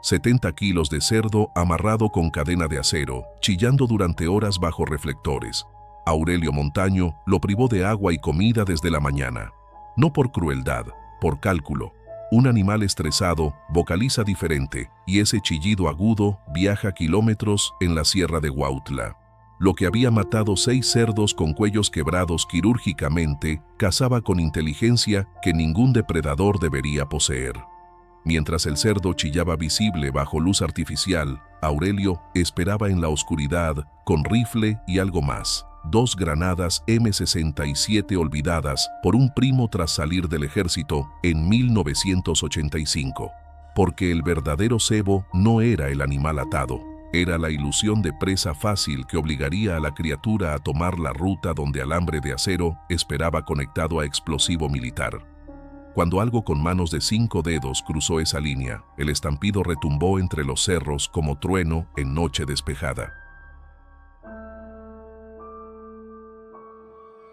70 kilos de cerdo amarrado con cadena de acero, chillando durante horas bajo reflectores. Aurelio Montaño lo privó de agua y comida desde la mañana. No por crueldad, por cálculo. Un animal estresado vocaliza diferente y ese chillido agudo viaja kilómetros en la sierra de Huautla. Lo que había matado 6 cerdos con cuellos quebrados quirúrgicamente cazaba con inteligencia que ningún depredador debería poseer. Mientras el cerdo chillaba visible bajo luz artificial, Aurelio esperaba en la oscuridad con rifle y algo más. 2 granadas M67 olvidadas por un primo tras salir del ejército en 1985. Porque el verdadero cebo no era el animal atado, era la ilusión de presa fácil que obligaría a la criatura a tomar la ruta donde alambre de acero esperaba conectado a explosivo militar. Cuando algo con manos de 5 dedos cruzó esa línea, el estampido retumbó entre los cerros como trueno en noche despejada.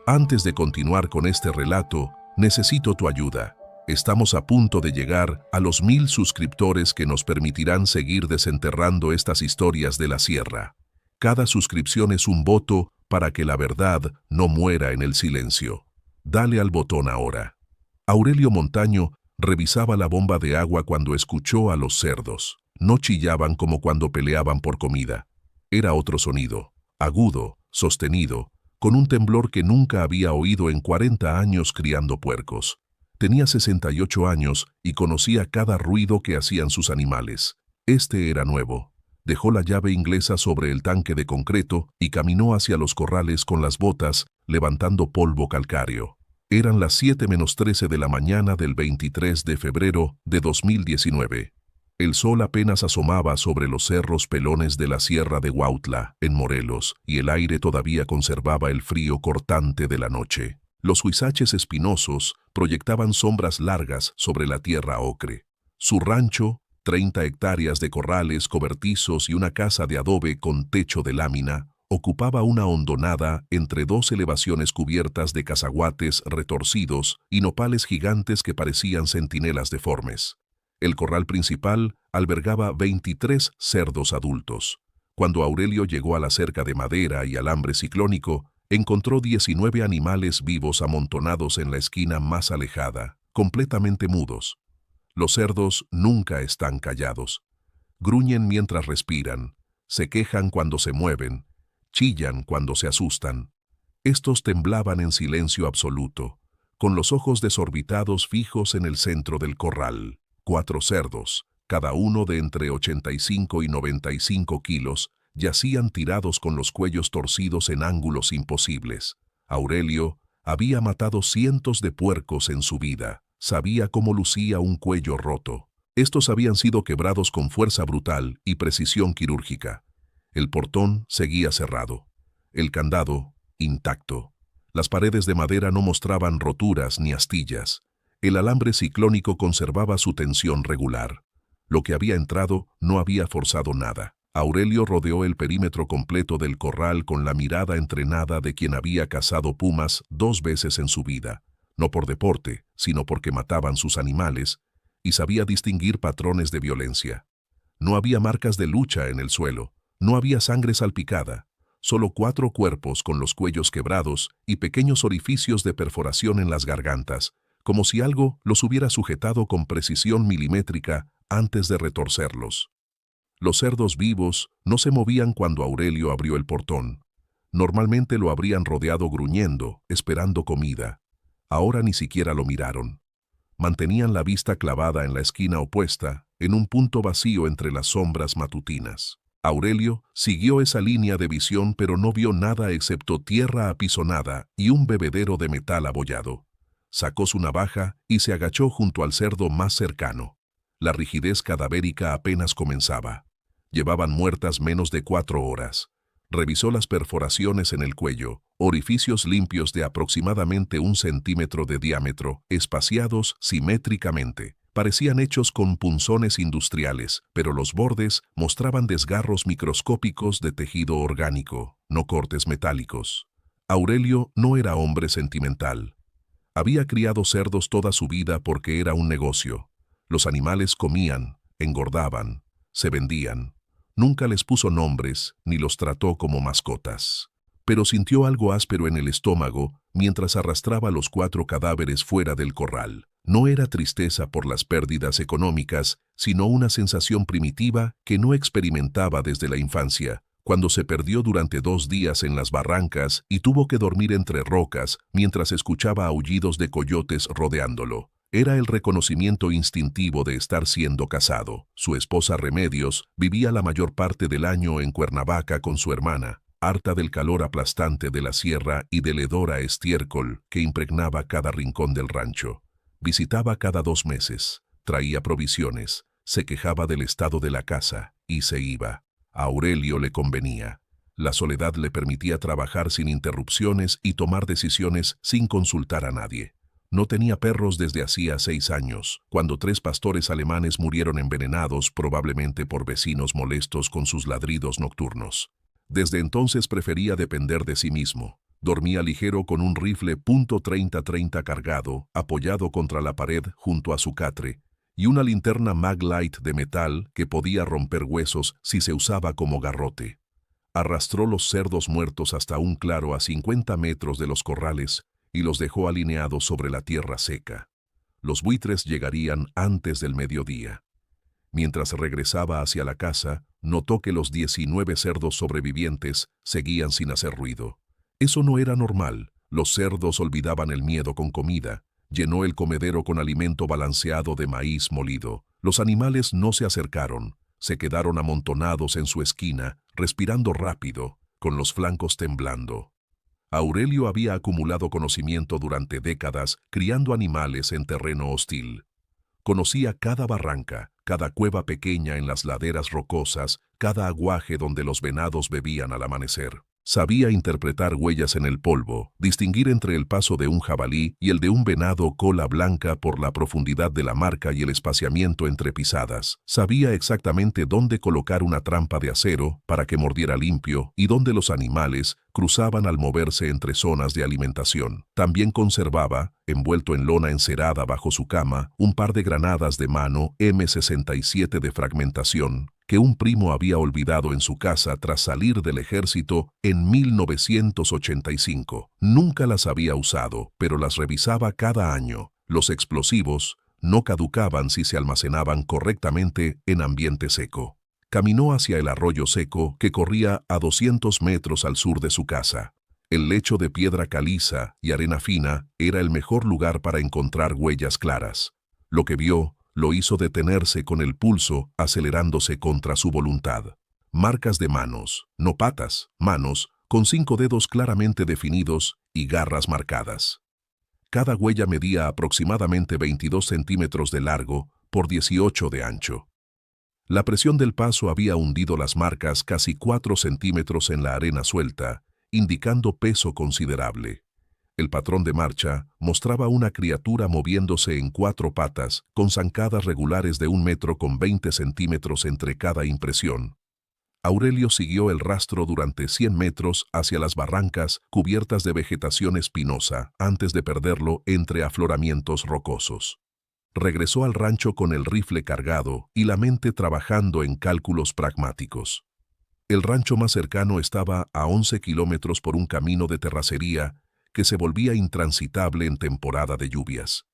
Antes de continuar con este relato, necesito tu ayuda. Estamos a punto de llegar a los 1000 suscriptores que nos permitirán seguir desenterrando estas historias de la sierra. Cada suscripción es un voto para que la verdad no muera en el silencio. Dale al botón ahora. Aurelio Montaño revisaba la bomba de agua cuando escuchó a los cerdos. No chillaban como cuando peleaban por comida. Era otro sonido, agudo, sostenido, con un temblor que nunca había oído en 40 años criando puercos. Tenía 68 años y conocía cada ruido que hacían sus animales. Este era nuevo. Dejó la llave inglesa sobre el tanque de concreto y caminó hacia los corrales con las botas, levantando polvo calcáreo. Eran las 7:13 de la mañana del 23 de febrero de 2019. El sol apenas asomaba sobre los cerros pelones de la sierra de Huautla, en Morelos, y el aire todavía conservaba el frío cortante de la noche. Los huizaches espinosos proyectaban sombras largas sobre la tierra ocre. Su rancho, 30 hectáreas de corrales cobertizos y una casa de adobe con techo de lámina, ocupaba una hondonada entre 2 elevaciones cubiertas de cazaguates retorcidos y nopales gigantes que parecían centinelas deformes. El corral principal albergaba 23 cerdos adultos. Cuando Aurelio llegó a la cerca de madera y alambre ciclónico, encontró 19 animales vivos amontonados en la esquina más alejada, completamente mudos. Los cerdos nunca están callados. Gruñen mientras respiran, se quejan cuando se mueven, chillan cuando se asustan. Estos temblaban en silencio absoluto, con los ojos desorbitados fijos en el centro del corral. 4 cerdos, cada uno de entre 85 y 95 kilos, yacían tirados con los cuellos torcidos en ángulos imposibles. Aurelio había matado cientos de puercos en su vida. Sabía cómo lucía un cuello roto. Estos habían sido quebrados con fuerza brutal y precisión quirúrgica. El portón seguía cerrado. El candado, intacto. Las paredes de madera no mostraban roturas ni astillas. El alambre ciclónico conservaba su tensión regular. Lo que había entrado no había forzado nada. Aurelio rodeó el perímetro completo del corral con la mirada entrenada de quien había cazado pumas 2 veces en su vida. No por deporte, sino porque mataban sus animales, y sabía distinguir patrones de violencia. No había marcas de lucha en el suelo. No había sangre salpicada, solo 4 cuerpos con los cuellos quebrados y pequeños orificios de perforación en las gargantas, como si algo los hubiera sujetado con precisión milimétrica antes de retorcerlos. Los cerdos vivos no se movían cuando Aurelio abrió el portón. Normalmente lo habrían rodeado gruñendo, esperando comida. Ahora ni siquiera lo miraron. Mantenían la vista clavada en la esquina opuesta, en un punto vacío entre las sombras matutinas. Aurelio siguió esa línea de visión pero no vio nada excepto tierra apisonada y un bebedero de metal abollado. Sacó su navaja y se agachó junto al cerdo más cercano. La rigidez cadavérica apenas comenzaba. Llevaban muertas menos de 4 horas. Revisó las perforaciones en el cuello, orificios limpios de aproximadamente 1 centímetro de diámetro, espaciados simétricamente. Parecían hechos con punzones industriales, pero los bordes mostraban desgarros microscópicos de tejido orgánico, no cortes metálicos. Aurelio no era hombre sentimental. Había criado cerdos toda su vida porque era un negocio. Los animales comían, engordaban, se vendían. Nunca les puso nombres ni los trató como mascotas. Pero sintió algo áspero en el estómago mientras arrastraba los 4 cadáveres fuera del corral. No era tristeza por las pérdidas económicas, sino una sensación primitiva que no experimentaba desde la infancia, cuando se perdió durante 2 días en las barrancas y tuvo que dormir entre rocas mientras escuchaba aullidos de coyotes rodeándolo. Era el reconocimiento instintivo de estar siendo cazado. Su esposa Remedios vivía la mayor parte del año en Cuernavaca con su hermana, harta del calor aplastante de la sierra y del hedor a estiércol que impregnaba cada rincón del rancho. Visitaba cada 2 meses, traía provisiones, se quejaba del estado de la casa y se iba. A Aurelio le convenía. La soledad le permitía trabajar sin interrupciones y tomar decisiones sin consultar a nadie. No tenía perros desde hacía 6 años, cuando 3 pastores alemanes murieron envenenados probablemente por vecinos molestos con sus ladridos nocturnos. Desde entonces prefería depender de sí mismo. Dormía ligero con un rifle .30-30 cargado, apoyado contra la pared junto a su catre, y una linterna Maglite de metal que podía romper huesos si se usaba como garrote. Arrastró los cerdos muertos hasta un claro a 50 metros de los corrales y los dejó alineados sobre la tierra seca. Los buitres llegarían antes del mediodía. Mientras regresaba hacia la casa, notó que los 19 cerdos sobrevivientes seguían sin hacer ruido. Eso no era normal. Los cerdos olvidaban el miedo con comida. Llenó el comedero con alimento balanceado de maíz molido. Los animales no se acercaron. Se quedaron amontonados en su esquina, respirando rápido, con los flancos temblando. Aurelio había acumulado conocimiento durante décadas criando animales en terreno hostil. Conocía cada barranca, cada cueva pequeña en las laderas rocosas, cada aguaje donde los venados bebían al amanecer. Sabía interpretar huellas en el polvo, distinguir entre el paso de un jabalí y el de un venado cola blanca por la profundidad de la marca y el espaciamiento entre pisadas. Sabía exactamente dónde colocar una trampa de acero para que mordiera limpio y dónde los animales cruzaban al moverse entre zonas de alimentación. También conservaba, envuelto en lona encerada bajo su cama, un par de granadas de mano M67 de fragmentación que un primo había olvidado en su casa tras salir del ejército en 1985. Nunca las había usado, pero las revisaba cada año. Los explosivos no caducaban si se almacenaban correctamente en ambiente seco. Caminó hacia el arroyo seco que corría a 200 metros al sur de su casa. El lecho de piedra caliza y arena fina era el mejor lugar para encontrar huellas claras. Lo que vio lo hizo detenerse con el pulso acelerándose contra su voluntad. Marcas de manos, no patas, manos, con 5 dedos claramente definidos y garras marcadas. Cada huella medía aproximadamente 22 centímetros de largo por 18 de ancho. La presión del paso había hundido las marcas casi 4 centímetros en la arena suelta, indicando peso considerable. El patrón de marcha mostraba una criatura moviéndose en 4 patas, con zancadas regulares de 1 metro con 20 centímetros entre cada impresión. Aurelio siguió el rastro durante 100 metros hacia las barrancas cubiertas de vegetación espinosa, antes de perderlo entre afloramientos rocosos. Regresó al rancho con el rifle cargado y la mente trabajando en cálculos pragmáticos. El rancho más cercano estaba a 11 kilómetros por un camino de terracería que se volvía intransitable en temporada de lluvias.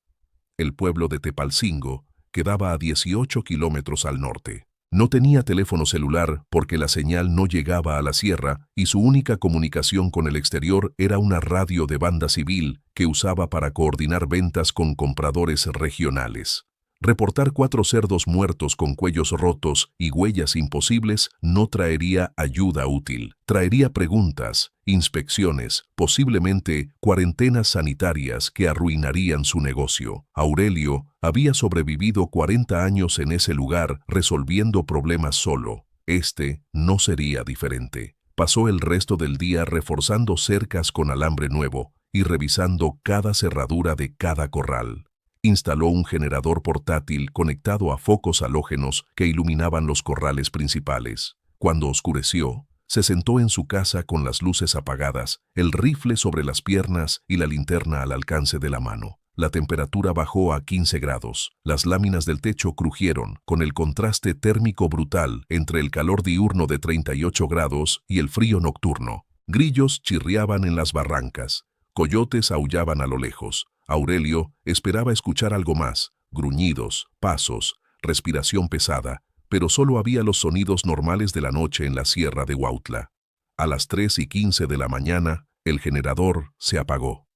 El pueblo de Tepalcingo quedaba a 18 kilómetros al norte. No tenía teléfono celular porque la señal no llegaba a la sierra y su única comunicación con el exterior era una radio de banda civil que usaba para coordinar ventas con compradores regionales. Reportar 4 cerdos muertos con cuellos rotos y huellas imposibles no traería ayuda útil. Traería preguntas, inspecciones, posiblemente cuarentenas sanitarias que arruinarían su negocio. Aurelio había sobrevivido 40 años en ese lugar resolviendo problemas solo. Este no sería diferente. Pasó el resto del día reforzando cercas con alambre nuevo y revisando cada cerradura de cada corral. Instaló un generador portátil conectado a focos halógenos que iluminaban los corrales principales. Cuando oscureció, se sentó en su casa con las luces apagadas, el rifle sobre las piernas y la linterna al alcance de la mano. La temperatura bajó a 15 grados. Las láminas del techo crujieron, con el contraste térmico brutal entre el calor diurno de 38 grados y el frío nocturno. Grillos chirriaban en las barrancas. Coyotes aullaban a lo lejos. Aurelio esperaba escuchar algo más: gruñidos, pasos, respiración pesada, pero solo había los sonidos normales de la noche en la sierra de Huautla. A las 3:15 de la mañana, el generador se apagó.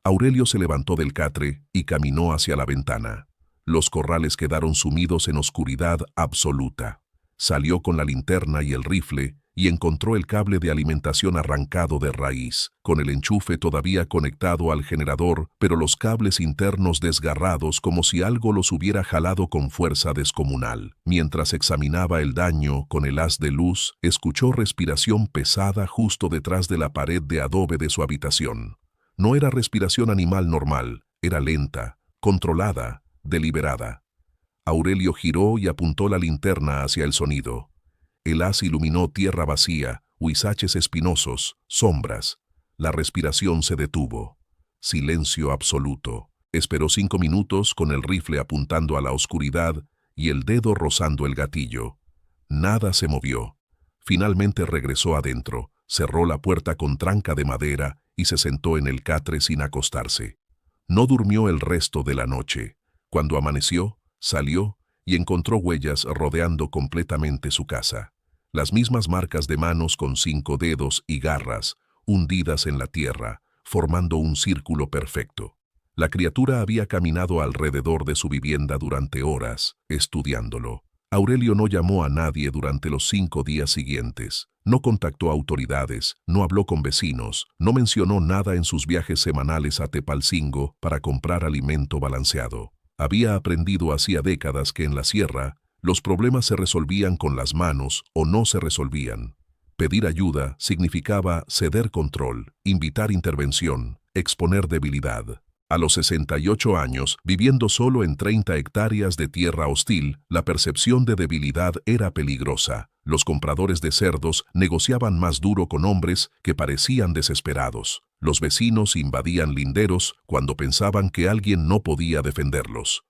Aurelio se levantó del catre y caminó hacia la ventana. Los corrales quedaron sumidos en oscuridad absoluta. Salió con la linterna y el rifle y encontró el cable de alimentación arrancado de raíz, con el enchufe todavía conectado al generador, pero los cables internos desgarrados como si algo los hubiera jalado con fuerza descomunal. Mientras examinaba el daño con el haz de luz, escuchó respiración pesada justo detrás de la pared de adobe de su habitación. No era respiración animal normal, era lenta, controlada, deliberada. Aurelio giró y apuntó la linterna hacia el sonido. El haz iluminó tierra vacía, huizaches espinosos, sombras. La respiración se detuvo. Silencio absoluto. Esperó 5 minutos con el rifle apuntando a la oscuridad y el dedo rozando el gatillo. Nada se movió. Finalmente regresó adentro, cerró la puerta con tranca de madera y se sentó en el catre sin acostarse. No durmió el resto de la noche. Cuando amaneció, salió y encontró huellas rodeando completamente su casa. Las mismas marcas de manos con 5 dedos y garras, hundidas en la tierra, formando un círculo perfecto. La criatura había caminado alrededor de su vivienda durante horas, estudiándolo. Aurelio no llamó a nadie durante los 5 días siguientes. No contactó a autoridades, no habló con vecinos, no mencionó nada en sus viajes semanales a Tepalcingo para comprar alimento balanceado. Había aprendido hacía décadas que en la sierra, los problemas se resolvían con las manos o no se resolvían. Pedir ayuda significaba ceder control, invitar intervención, exponer debilidad. A los 68 años, viviendo solo en 30 hectáreas de tierra hostil, la percepción de debilidad era peligrosa. Los compradores de cerdos negociaban más duro con hombres que parecían desesperados. Los vecinos invadían linderos cuando pensaban que alguien no podía defenderlos.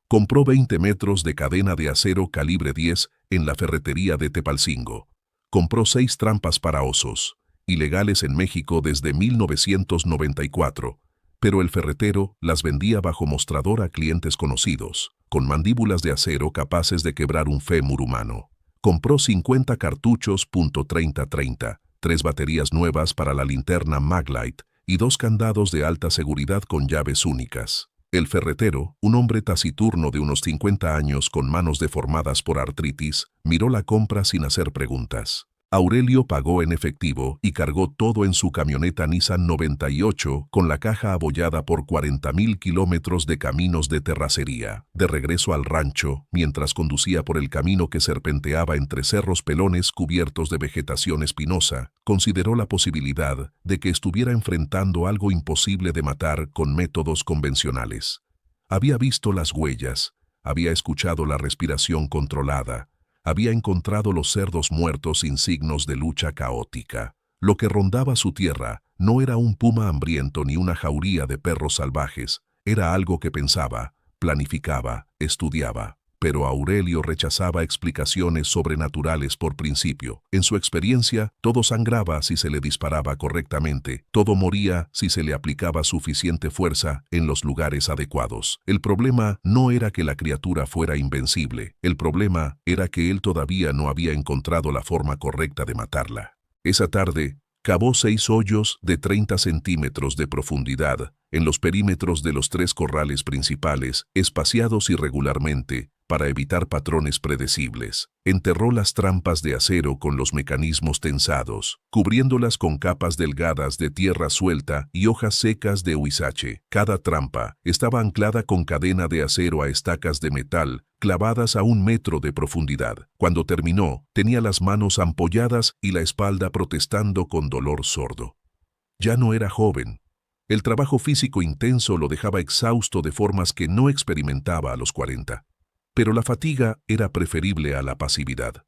Compró 20 metros de cadena de acero calibre 10 en la ferretería de Tepalcingo. Compró 6 trampas para osos, ilegales en México desde 1994, pero el ferretero las vendía bajo mostrador a clientes conocidos, con mandíbulas de acero capaces de quebrar un fémur humano. Compró 50 cartuchos .30-30, 3 baterías nuevas para la linterna Maglite y 2 candados de alta seguridad con llaves únicas. El ferretero, un hombre taciturno de unos 50 años con manos deformadas por artritis, miró la compra sin hacer preguntas. Aurelio pagó en efectivo y cargó todo en su camioneta Nissan 98 con la caja abollada por 40.000 kilómetros de caminos de terracería. De regreso al rancho, mientras conducía por el camino que serpenteaba entre cerros pelones cubiertos de vegetación espinosa, consideró la posibilidad de que estuviera enfrentando algo imposible de matar con métodos convencionales. Había visto las huellas, había escuchado la respiración controlada, había encontrado los cerdos muertos sin signos de lucha caótica. Lo que rondaba su tierra no era un puma hambriento ni una jauría de perros salvajes, era algo que pensaba, planificaba, estudiaba. Pero Aurelio rechazaba explicaciones sobrenaturales por principio. En su experiencia, todo sangraba si se le disparaba correctamente, todo moría si se le aplicaba suficiente fuerza en los lugares adecuados. El problema no era que la criatura fuera invencible, el problema era que él todavía no había encontrado la forma correcta de matarla. Esa tarde, cavó 6 hoyos de 30 centímetros de profundidad en los perímetros de los 3 corrales principales, espaciados irregularmente, para evitar patrones predecibles. Enterró las trampas de acero con los mecanismos tensados, cubriéndolas con capas delgadas de tierra suelta y hojas secas de huizache. Cada trampa estaba anclada con cadena de acero a estacas de metal, clavadas a 1 metro de profundidad. Cuando terminó, tenía las manos ampolladas y la espalda protestando con dolor sordo. Ya no era joven. El trabajo físico intenso lo dejaba exhausto de formas que no experimentaba a los 40. Pero la fatiga era preferible a la pasividad.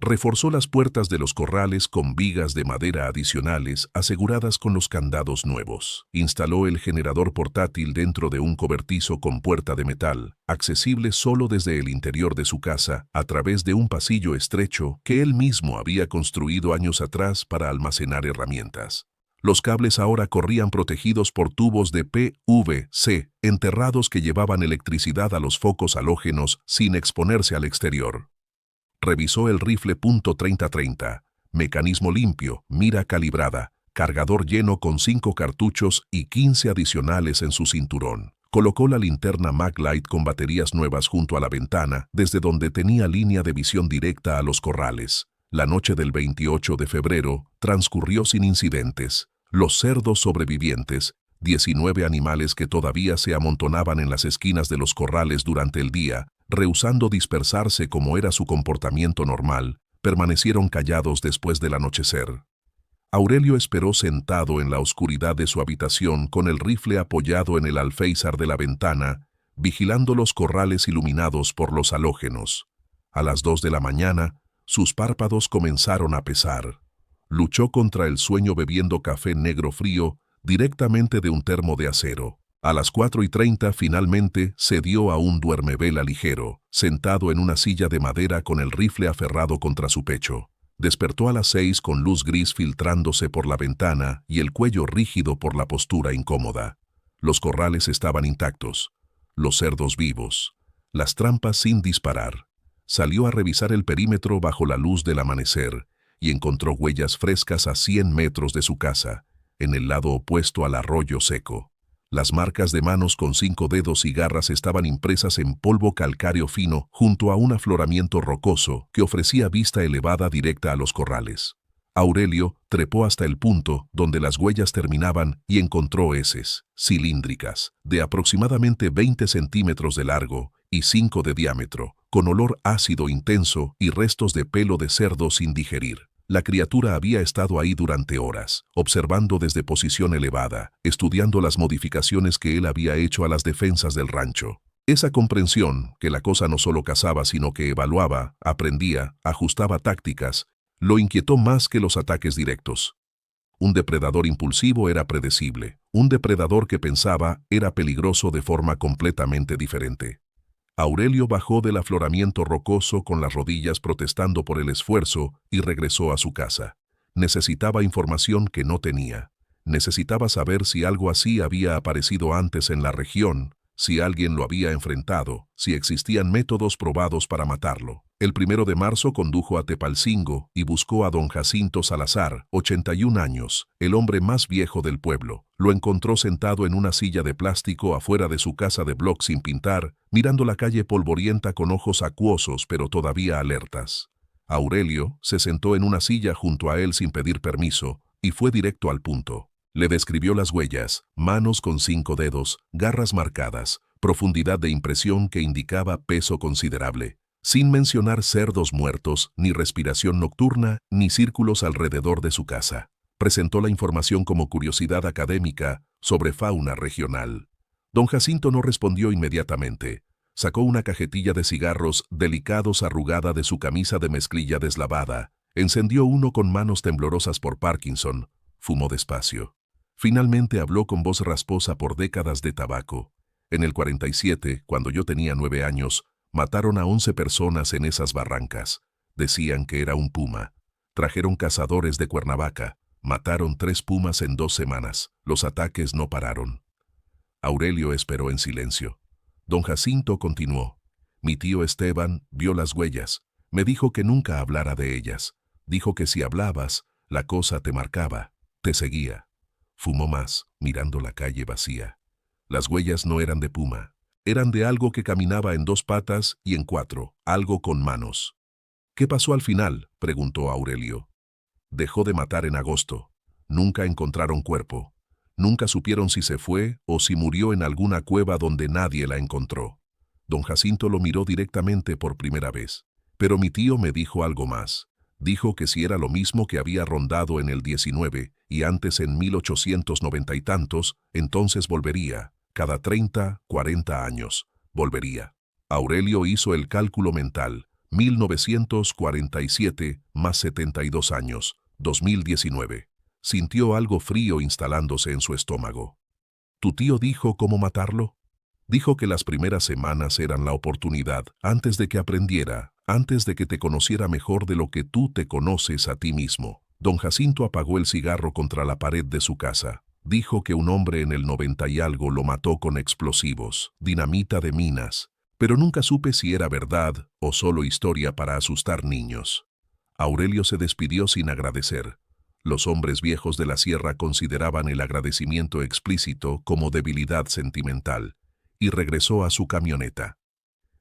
Reforzó las puertas de los corrales con vigas de madera adicionales aseguradas con los candados nuevos. Instaló el generador portátil dentro de un cobertizo con puerta de metal, accesible solo desde el interior de su casa a través de un pasillo estrecho que él mismo había construido años atrás para almacenar herramientas. Los cables ahora corrían protegidos por tubos de PVC enterrados que llevaban electricidad a los focos halógenos sin exponerse al exterior. Revisó el rifle .30-30, mecanismo limpio, mira calibrada, cargador lleno con 5 cartuchos y 15 adicionales en su cinturón. Colocó la linterna Maglite con baterías nuevas junto a la ventana, desde donde tenía línea de visión directa a los corrales. La noche del 28 de febrero transcurrió sin incidentes. Los cerdos sobrevivientes, 19 animales que todavía se amontonaban en las esquinas de los corrales durante el día, rehusando dispersarse como era su comportamiento normal, permanecieron callados después del anochecer. Aurelio esperó sentado en la oscuridad de su habitación con el rifle apoyado en el alféizar de la ventana, vigilando los corrales iluminados por los halógenos. A las 2 de la mañana, sus párpados comenzaron a pesar. Luchó contra el sueño bebiendo café negro frío directamente de un termo de acero. A las 4:30 finalmente cedió a un duermevela ligero, sentado en una silla de madera con el rifle aferrado contra su pecho. Despertó a las 6 con luz gris filtrándose por la ventana y el cuello rígido por la postura incómoda. Los corrales estaban intactos, los cerdos vivos, las trampas sin disparar. Salió a revisar el perímetro bajo la luz del amanecer y encontró huellas frescas a 100 metros de su casa, en el lado opuesto al arroyo seco. Las marcas de manos con 5 dedos y garras estaban impresas en polvo calcáreo fino junto a un afloramiento rocoso que ofrecía vista elevada directa a los corrales. Aurelio trepó hasta el punto donde las huellas terminaban y encontró heces cilíndricas, de aproximadamente 20 centímetros de largo y 5 de diámetro, con olor ácido intenso y restos de pelo de cerdo sin digerir. La criatura había estado ahí durante horas, observando desde posición elevada, estudiando las modificaciones que él había hecho a las defensas del rancho. Esa comprensión, que la cosa no solo cazaba sino que evaluaba, aprendía, ajustaba tácticas, lo inquietó más que los ataques directos. Un depredador impulsivo era predecible, un depredador que pensaba era peligroso de forma completamente diferente. Aurelio bajó del afloramiento rocoso con las rodillas protestando por el esfuerzo y regresó a su casa. Necesitaba información que no tenía. Necesitaba saber si algo así había aparecido antes en la región, si alguien lo había enfrentado, si existían métodos probados para matarlo. El 1 de marzo condujo a Tepalcingo y buscó a don Jacinto Salazar, 81 años, el hombre más viejo del pueblo. Lo encontró sentado en una silla de plástico afuera de su casa de bloc sin pintar, mirando la calle polvorienta con ojos acuosos pero todavía alertas. Aurelio se sentó en una silla junto a él sin pedir permiso y fue directo al punto. Le describió las huellas, manos con 5 dedos, garras marcadas, profundidad de impresión que indicaba peso considerable, sin mencionar cerdos muertos, ni respiración nocturna, ni círculos alrededor de su casa. Presentó la información como curiosidad académica sobre fauna regional. Don Jacinto no respondió inmediatamente. Sacó una cajetilla de cigarros delicados arrugada de su camisa de mezclilla deslavada, encendió uno con manos temblorosas por Parkinson, fumó despacio. Finalmente habló con voz rasposa por décadas de tabaco. En el 47, cuando yo tenía 9 años, mataron a 11 personas en esas barrancas. Decían que era un puma. Trajeron cazadores de Cuernavaca. Mataron 3 pumas en 2 semanas. Los ataques no pararon. Aurelio esperó en silencio. Don Jacinto continuó. Mi tío Esteban vio las huellas. Me dijo que nunca hablara de ellas. Dijo que si hablabas, la cosa te marcaba, te seguía. Fumó más, mirando la calle vacía. Las huellas no eran de puma. Eran de algo que caminaba en 2 patas y en 4, algo con manos. ¿Qué pasó al final?, preguntó Aurelio. Dejó de matar en agosto. Nunca encontraron cuerpo. Nunca supieron si se fue o si murió en alguna cueva donde nadie la encontró. Don Jacinto lo miró directamente por primera vez. Pero mi tío me dijo algo más. Dijo que si era lo mismo que había rondado en el 19 y antes en 1890 y tantos, entonces volvería. Cada 30, 40 años, volvería. Aurelio hizo el cálculo mental. 1947 más 72 años, 2019. Sintió algo frío instalándose en su estómago. ¿Tu tío dijo cómo matarlo? Dijo que las primeras semanas eran la oportunidad, antes de que aprendiera, antes de que te conociera mejor de lo que tú te conoces a ti mismo. Don Jacinto apagó el cigarro contra la pared de su casa. Dijo que un hombre en el 90 y algo lo mató con explosivos, dinamita de minas, pero nunca supe si era verdad o solo historia para asustar niños. Aurelio se despidió sin agradecer. Los hombres viejos de la sierra consideraban el agradecimiento explícito como debilidad sentimental, y regresó a su camioneta.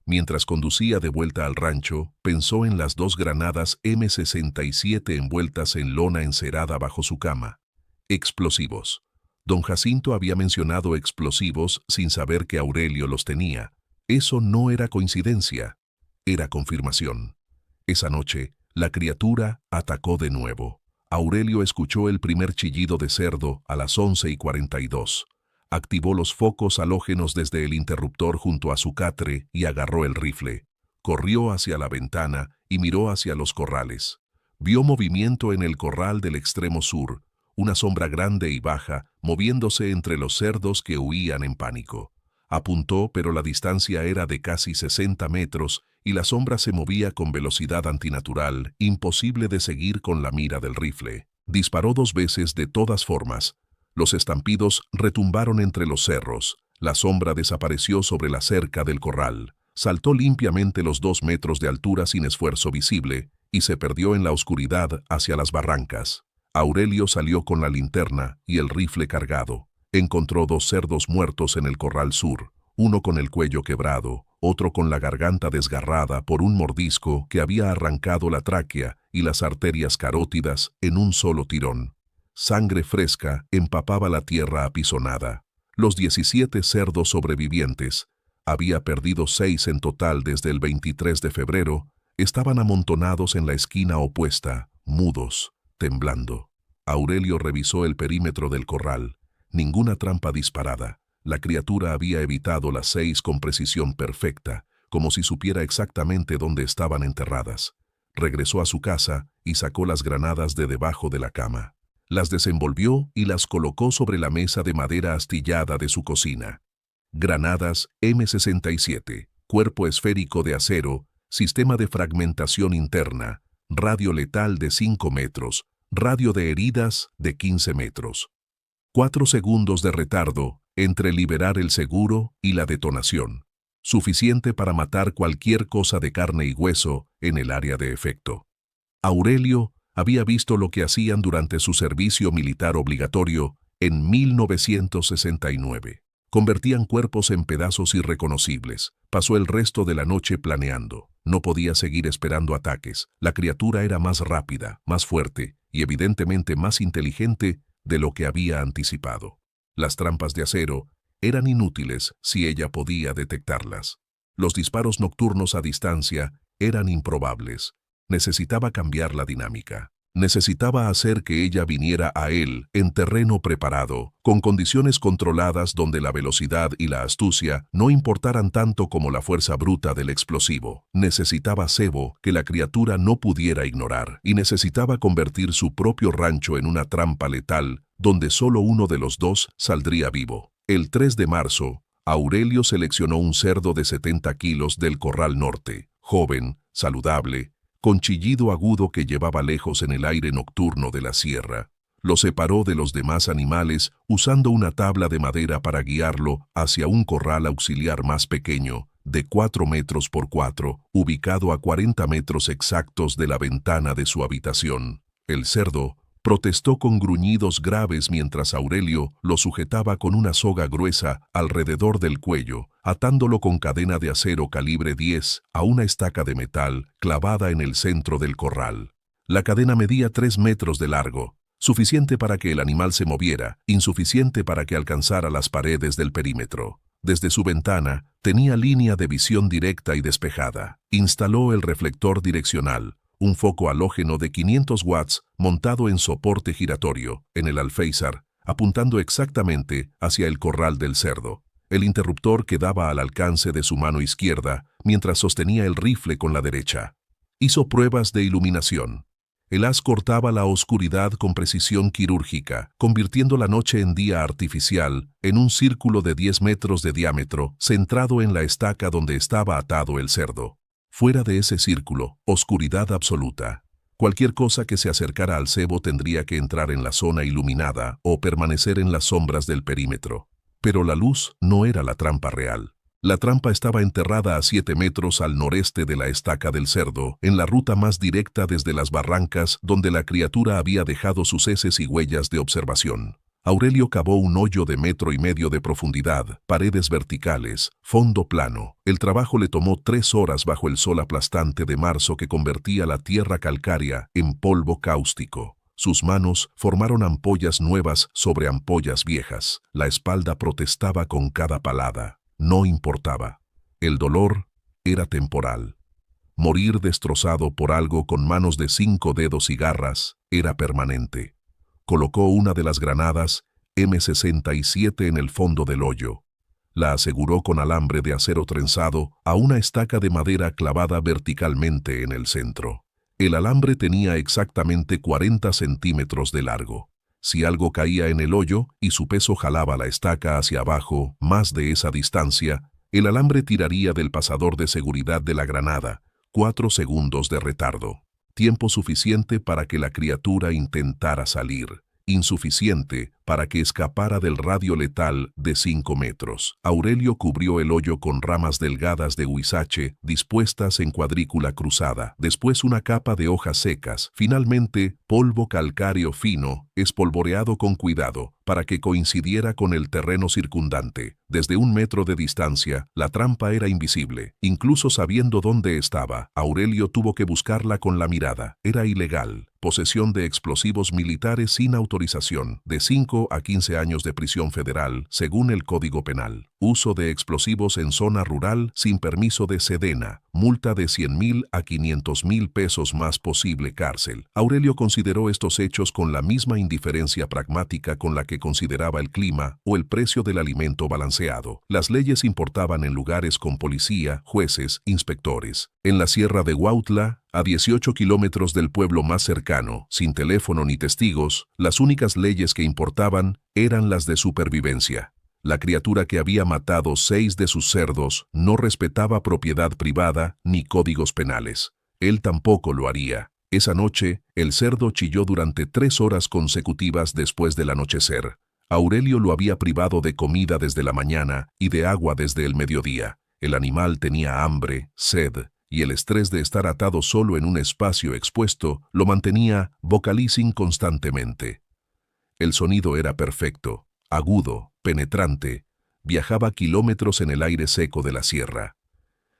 Mientras conducía de vuelta al rancho, pensó en las 2 granadas M67 envueltas en lona encerada bajo su cama. Explosivos. Don Jacinto había mencionado explosivos sin saber que Aurelio los tenía. Eso no era coincidencia, era confirmación. Esa noche, la criatura atacó de nuevo. Aurelio escuchó el primer chillido de cerdo a las 11:42. Activó los focos halógenos desde el interruptor junto a su catre y agarró el rifle. Corrió hacia la ventana y miró hacia los corrales. Vio movimiento en el corral del extremo sur, una sombra grande y baja moviéndose entre los cerdos que huían en pánico. Apuntó, pero la distancia era de casi 60 metros y la sombra se movía con velocidad antinatural, imposible de seguir con la mira del rifle. Disparó 2 veces de todas formas. Los estampidos retumbaron entre los cerros. La sombra desapareció sobre la cerca del corral. Saltó limpiamente los 2 metros de altura sin esfuerzo visible y se perdió en la oscuridad hacia las barrancas. Aurelio salió con la linterna y el rifle cargado. Encontró 2 cerdos muertos en el corral sur, uno con el cuello quebrado, otro con la garganta desgarrada por un mordisco que había arrancado la tráquea y las arterias carótidas en un solo tirón. Sangre fresca empapaba la tierra apisonada. Los 17 cerdos sobrevivientes, había perdido 6 en total desde el 23 de febrero, estaban amontonados en la esquina opuesta, mudos, temblando. Aurelio revisó el perímetro del corral. Ninguna trampa disparada. La criatura había evitado las 6 con precisión perfecta, como si supiera exactamente dónde estaban enterradas. Regresó a su casa y sacó las granadas de debajo de la cama. Las desenvolvió y las colocó sobre la mesa de madera astillada de su cocina. Granadas M67, cuerpo esférico de acero, sistema de fragmentación interna, radio letal de 5 metros, radio de heridas de 15 metros. 4 segundos de retardo entre liberar el seguro y la detonación, suficiente para matar cualquier cosa de carne y hueso en el área de efecto. Aurelio había visto lo que hacían durante su servicio militar obligatorio en 1969. Convertían cuerpos en pedazos irreconocibles. Pasó el resto de la noche planeando. No podía seguir esperando ataques. La criatura era más rápida, más fuerte y evidentemente más inteligente de lo que había anticipado. Las trampas de acero eran inútiles si ella podía detectarlas. Los disparos nocturnos a distancia eran improbables. Necesitaba cambiar la dinámica. Necesitaba hacer que ella viniera a él en terreno preparado, con condiciones controladas donde la velocidad y la astucia no importaran tanto como la fuerza bruta del explosivo. Necesitaba cebo que la criatura no pudiera ignorar, y necesitaba convertir su propio rancho en una trampa letal donde solo uno de los 2 saldría vivo. El 3 de marzo, Aurelio seleccionó un cerdo de 70 kilos del corral norte, joven, saludable, con chillido agudo que llevaba lejos en el aire nocturno de la sierra. Lo separó de los demás animales usando una tabla de madera para guiarlo hacia un corral auxiliar más pequeño, de 4 metros por 4, ubicado a 40 metros exactos de la ventana de su habitación. El cerdo protestó con gruñidos graves mientras Aurelio lo sujetaba con una soga gruesa alrededor del cuello, atándolo con cadena de acero calibre 10 a una estaca de metal clavada en el centro del corral. La cadena medía 3 metros de largo, suficiente para que el animal se moviera, insuficiente para que alcanzara las paredes del perímetro. Desde su ventana tenía línea de visión directa y despejada. Instaló el reflector direccional, un foco halógeno de 500 watts montado en soporte giratorio, en el alféizar, apuntando exactamente hacia el corral del cerdo. El interruptor quedaba al alcance de su mano izquierda, mientras sostenía el rifle con la derecha. Hizo pruebas de iluminación. El haz cortaba la oscuridad con precisión quirúrgica, convirtiendo la noche en día artificial, en un círculo de 10 metros de diámetro, centrado en la estaca donde estaba atado el cerdo. Fuera de ese círculo, oscuridad absoluta. Cualquier cosa que se acercara al cebo tendría que entrar en la zona iluminada o permanecer en las sombras del perímetro. Pero la luz no era la trampa real. La trampa estaba enterrada a 7 metros al noreste de la estaca del cerdo, en la ruta más directa desde las barrancas donde la criatura había dejado sus heces y huellas de observación. Aurelio cavó un hoyo de 1,5 metros de profundidad, paredes verticales, fondo plano. El trabajo le tomó 3 horas bajo el sol aplastante de marzo que convertía la tierra calcárea en polvo cáustico. Sus manos formaron ampollas nuevas sobre ampollas viejas. La espalda protestaba con cada palada. No importaba. El dolor era temporal. Morir destrozado por algo con manos de 5 dedos y garras era permanente. Colocó una de las granadas M67 en el fondo del hoyo. La aseguró con alambre de acero trenzado a una estaca de madera clavada verticalmente en el centro. El alambre tenía exactamente 40 centímetros de largo. Si algo caía en el hoyo y su peso jalaba la estaca hacia abajo más de esa distancia, el alambre tiraría del pasador de seguridad de la granada. 4 segundos de retardo. Tiempo suficiente para que la criatura intentara salir. Insuficiente para que escapara del radio letal de 5 metros. Aurelio cubrió el hoyo con ramas delgadas de huizache dispuestas en cuadrícula cruzada, después una capa de hojas secas, finalmente polvo calcáreo fino, espolvoreado con cuidado, para que coincidiera con el terreno circundante. Desde 1 metro de distancia, la trampa era invisible. Incluso sabiendo dónde estaba, Aurelio tuvo que buscarla con la mirada. Era ilegal. Posesión de explosivos militares sin autorización, de 5 a 15 años de prisión federal, según el Código Penal. Uso de explosivos en zona rural sin permiso de Sedena, multa de 100,000 a 500,000 pesos más posible cárcel. Aurelio consideró estos hechos con la misma indiferencia pragmática con la que consideraba el clima o el precio del alimento balanceado. Las leyes importaban en lugares con policía, jueces, inspectores. En la sierra de Huautla, a 18 kilómetros del pueblo más cercano, sin teléfono ni testigos, las únicas leyes que importaban eran las de supervivencia. La criatura que había matado 6 de sus cerdos no respetaba propiedad privada ni códigos penales. Él tampoco lo haría. Esa noche, el cerdo chilló durante 3 horas consecutivas después del anochecer. Aurelio lo había privado de comida desde la mañana y de agua desde el mediodía. El animal tenía hambre, sed, y el estrés de estar atado solo en un espacio expuesto lo mantenía vocalizing constantemente. El sonido era perfecto, agudo, penetrante, viajaba kilómetros en el aire seco de la sierra.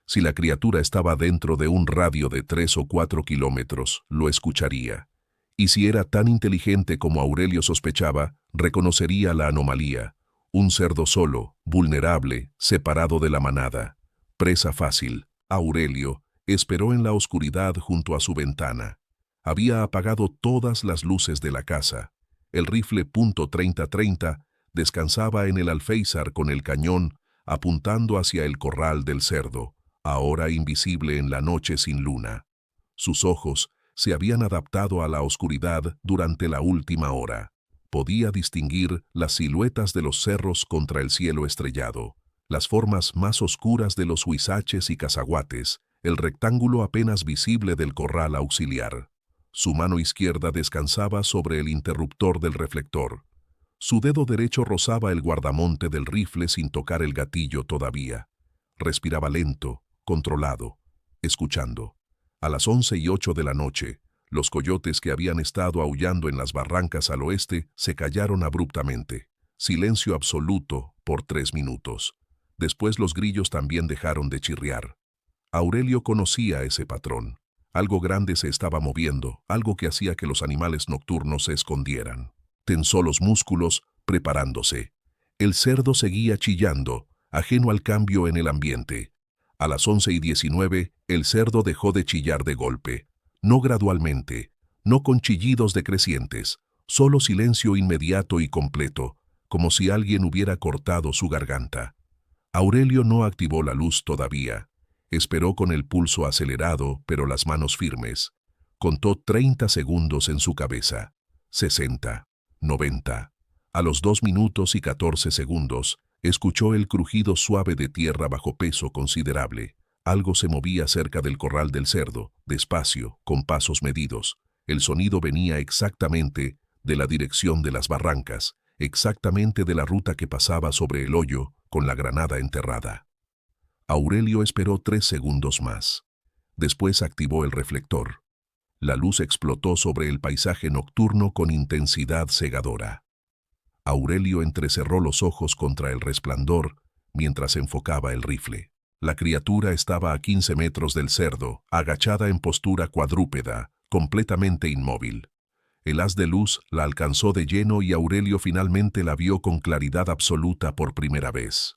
Si la criatura estaba dentro de un radio de 3 o 4 kilómetros, lo escucharía. Y si era tan inteligente como Aurelio sospechaba, reconocería la anomalía. Un cerdo solo, vulnerable, separado de la manada. Presa fácil. Aurelio esperó en la oscuridad junto a su ventana. Había apagado todas las luces de la casa. El rifle .30-30 descansaba en el alféizar con el cañón apuntando hacia el corral del cerdo, ahora invisible en la noche sin luna. Sus ojos se habían adaptado a la oscuridad durante la última hora. Podía distinguir las siluetas de los cerros contra el cielo estrellado, las formas más oscuras de los huizaches y cazaguates, el rectángulo apenas visible del corral auxiliar. Su mano izquierda descansaba sobre el interruptor del reflector. Su dedo derecho rozaba el guardamonte del rifle sin tocar el gatillo todavía. Respiraba lento, controlado, escuchando. A las 11:08 de la noche, los coyotes que habían estado aullando en las barrancas al oeste se callaron abruptamente. Silencio absoluto por 3 minutos. Después los grillos también dejaron de chirriar. Aurelio conocía ese patrón. Algo grande se estaba moviendo, algo que hacía que los animales nocturnos se escondieran. Tensó los músculos, preparándose. El cerdo seguía chillando, ajeno al cambio en el ambiente. A las 11:19, el cerdo dejó de chillar de golpe. No gradualmente, no con chillidos decrecientes, solo silencio inmediato y completo, como si alguien hubiera cortado su garganta. Aurelio no activó la luz todavía. Esperó con el pulso acelerado, pero las manos firmes. Contó 30 segundos en su cabeza. 60. 90. A los 2 minutos y 14 segundos, escuchó el crujido suave de tierra bajo peso considerable. Algo se movía cerca del corral del cerdo, despacio, con pasos medidos. El sonido venía exactamente de la dirección de las barrancas, exactamente de la ruta que pasaba sobre el hoyo, con la granada enterrada. Aurelio esperó 3 segundos más. Después activó el reflector. La luz explotó sobre el paisaje nocturno con intensidad cegadora. Aurelio entrecerró los ojos contra el resplandor mientras enfocaba el rifle. La criatura estaba a 15 metros del cerdo, agachada en postura cuadrúpeda, completamente inmóvil. El haz de luz la alcanzó de lleno y Aurelio finalmente la vio con claridad absoluta por primera vez.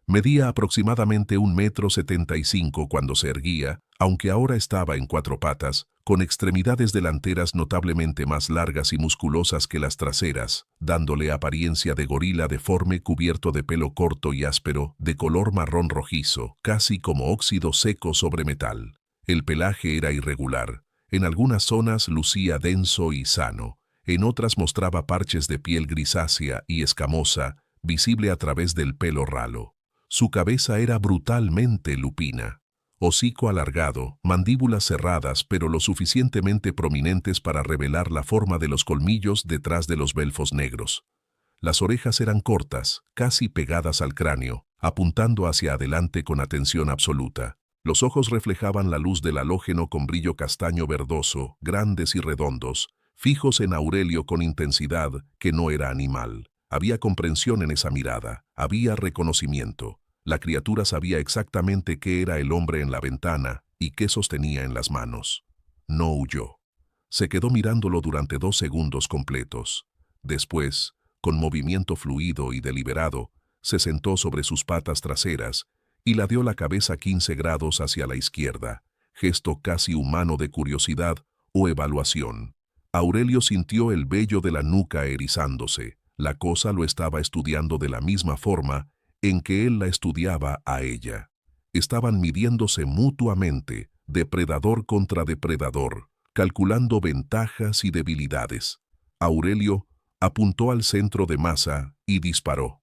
Medía aproximadamente 1,75 m cuando se erguía, aunque ahora estaba en 4 patas, con extremidades delanteras notablemente más largas y musculosas que las traseras, dándole apariencia de gorila deforme cubierto de pelo corto y áspero, de color marrón rojizo, casi como óxido seco sobre metal. El pelaje era irregular. En algunas zonas lucía denso y sano, en otras mostraba parches de piel grisácea y escamosa, visible a través del pelo ralo. Su cabeza era brutalmente lupina. Hocico alargado, mandíbulas cerradas pero lo suficientemente prominentes para revelar la forma de los colmillos detrás de los belfos negros. Las orejas eran cortas, casi pegadas al cráneo, apuntando hacia adelante con atención absoluta. Los ojos reflejaban la luz del halógeno con brillo castaño verdoso, grandes y redondos, fijos en Aurelio con intensidad que no era animal. Había comprensión en esa mirada, había reconocimiento. La criatura sabía exactamente qué era el hombre en la ventana y qué sostenía en las manos. No huyó. Se quedó mirándolo durante 2 segundos completos. Después, con movimiento fluido y deliberado, se sentó sobre sus patas traseras y ladeó la cabeza 15 grados hacia la izquierda, gesto casi humano de curiosidad o evaluación. Aurelio sintió el vello de la nuca erizándose. La cosa lo estaba estudiando de la misma forma en que él la estudiaba a ella. Estaban midiéndose mutuamente, depredador contra depredador, calculando ventajas y debilidades. Aurelio apuntó al centro de masa y disparó.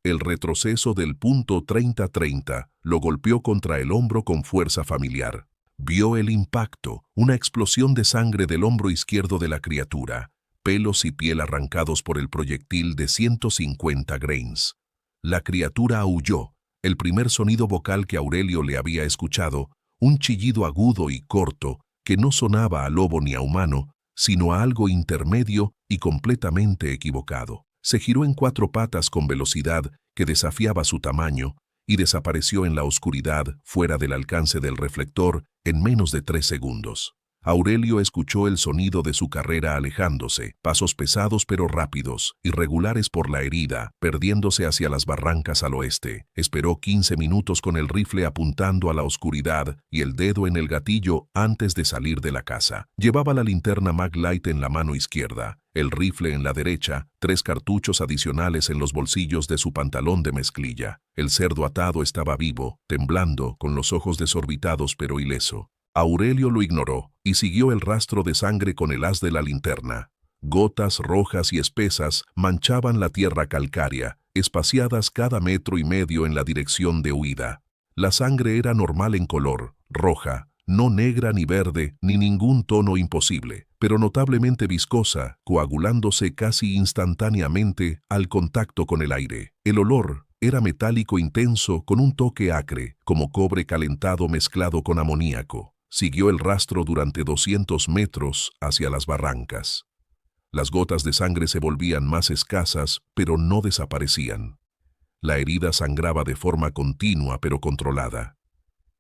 El retroceso del punto 30-30 lo golpeó contra el hombro con fuerza familiar. Vio el impacto, una explosión de sangre del hombro izquierdo de la criatura, pelos y piel arrancados por el proyectil de 150 grains. La criatura aulló, el primer sonido vocal que Aurelio le había escuchado, un chillido agudo y corto que no sonaba a lobo ni a humano, sino a algo intermedio y completamente equivocado. Se giró en 4 patas con velocidad que desafiaba su tamaño y desapareció en la oscuridad fuera del alcance del reflector en menos de 3 segundos. Aurelio escuchó el sonido de su carrera alejándose, pasos pesados pero rápidos, irregulares por la herida, perdiéndose hacia las barrancas al oeste. Esperó 15 minutos con el rifle apuntando a la oscuridad y el dedo en el gatillo antes de salir de la casa. Llevaba la linterna Maglite en la mano izquierda, el rifle en la derecha, 3 cartuchos adicionales en los bolsillos de su pantalón de mezclilla. El cerdo atado estaba vivo, temblando, con los ojos desorbitados pero ileso. Aurelio lo ignoró y siguió el rastro de sangre con el haz de la linterna. Gotas rojas y espesas manchaban la tierra calcárea, espaciadas cada 1,5 metros en la dirección de huida. La sangre era normal en color, roja, no negra ni verde, ni ningún tono imposible, pero notablemente viscosa, coagulándose casi instantáneamente al contacto con el aire. El olor era metálico intenso con un toque acre, como cobre calentado mezclado con amoníaco. Siguió el rastro durante 200 metros hacia las barrancas. Las gotas de sangre se volvían más escasas, pero no desaparecían. La herida sangraba de forma continua pero controlada.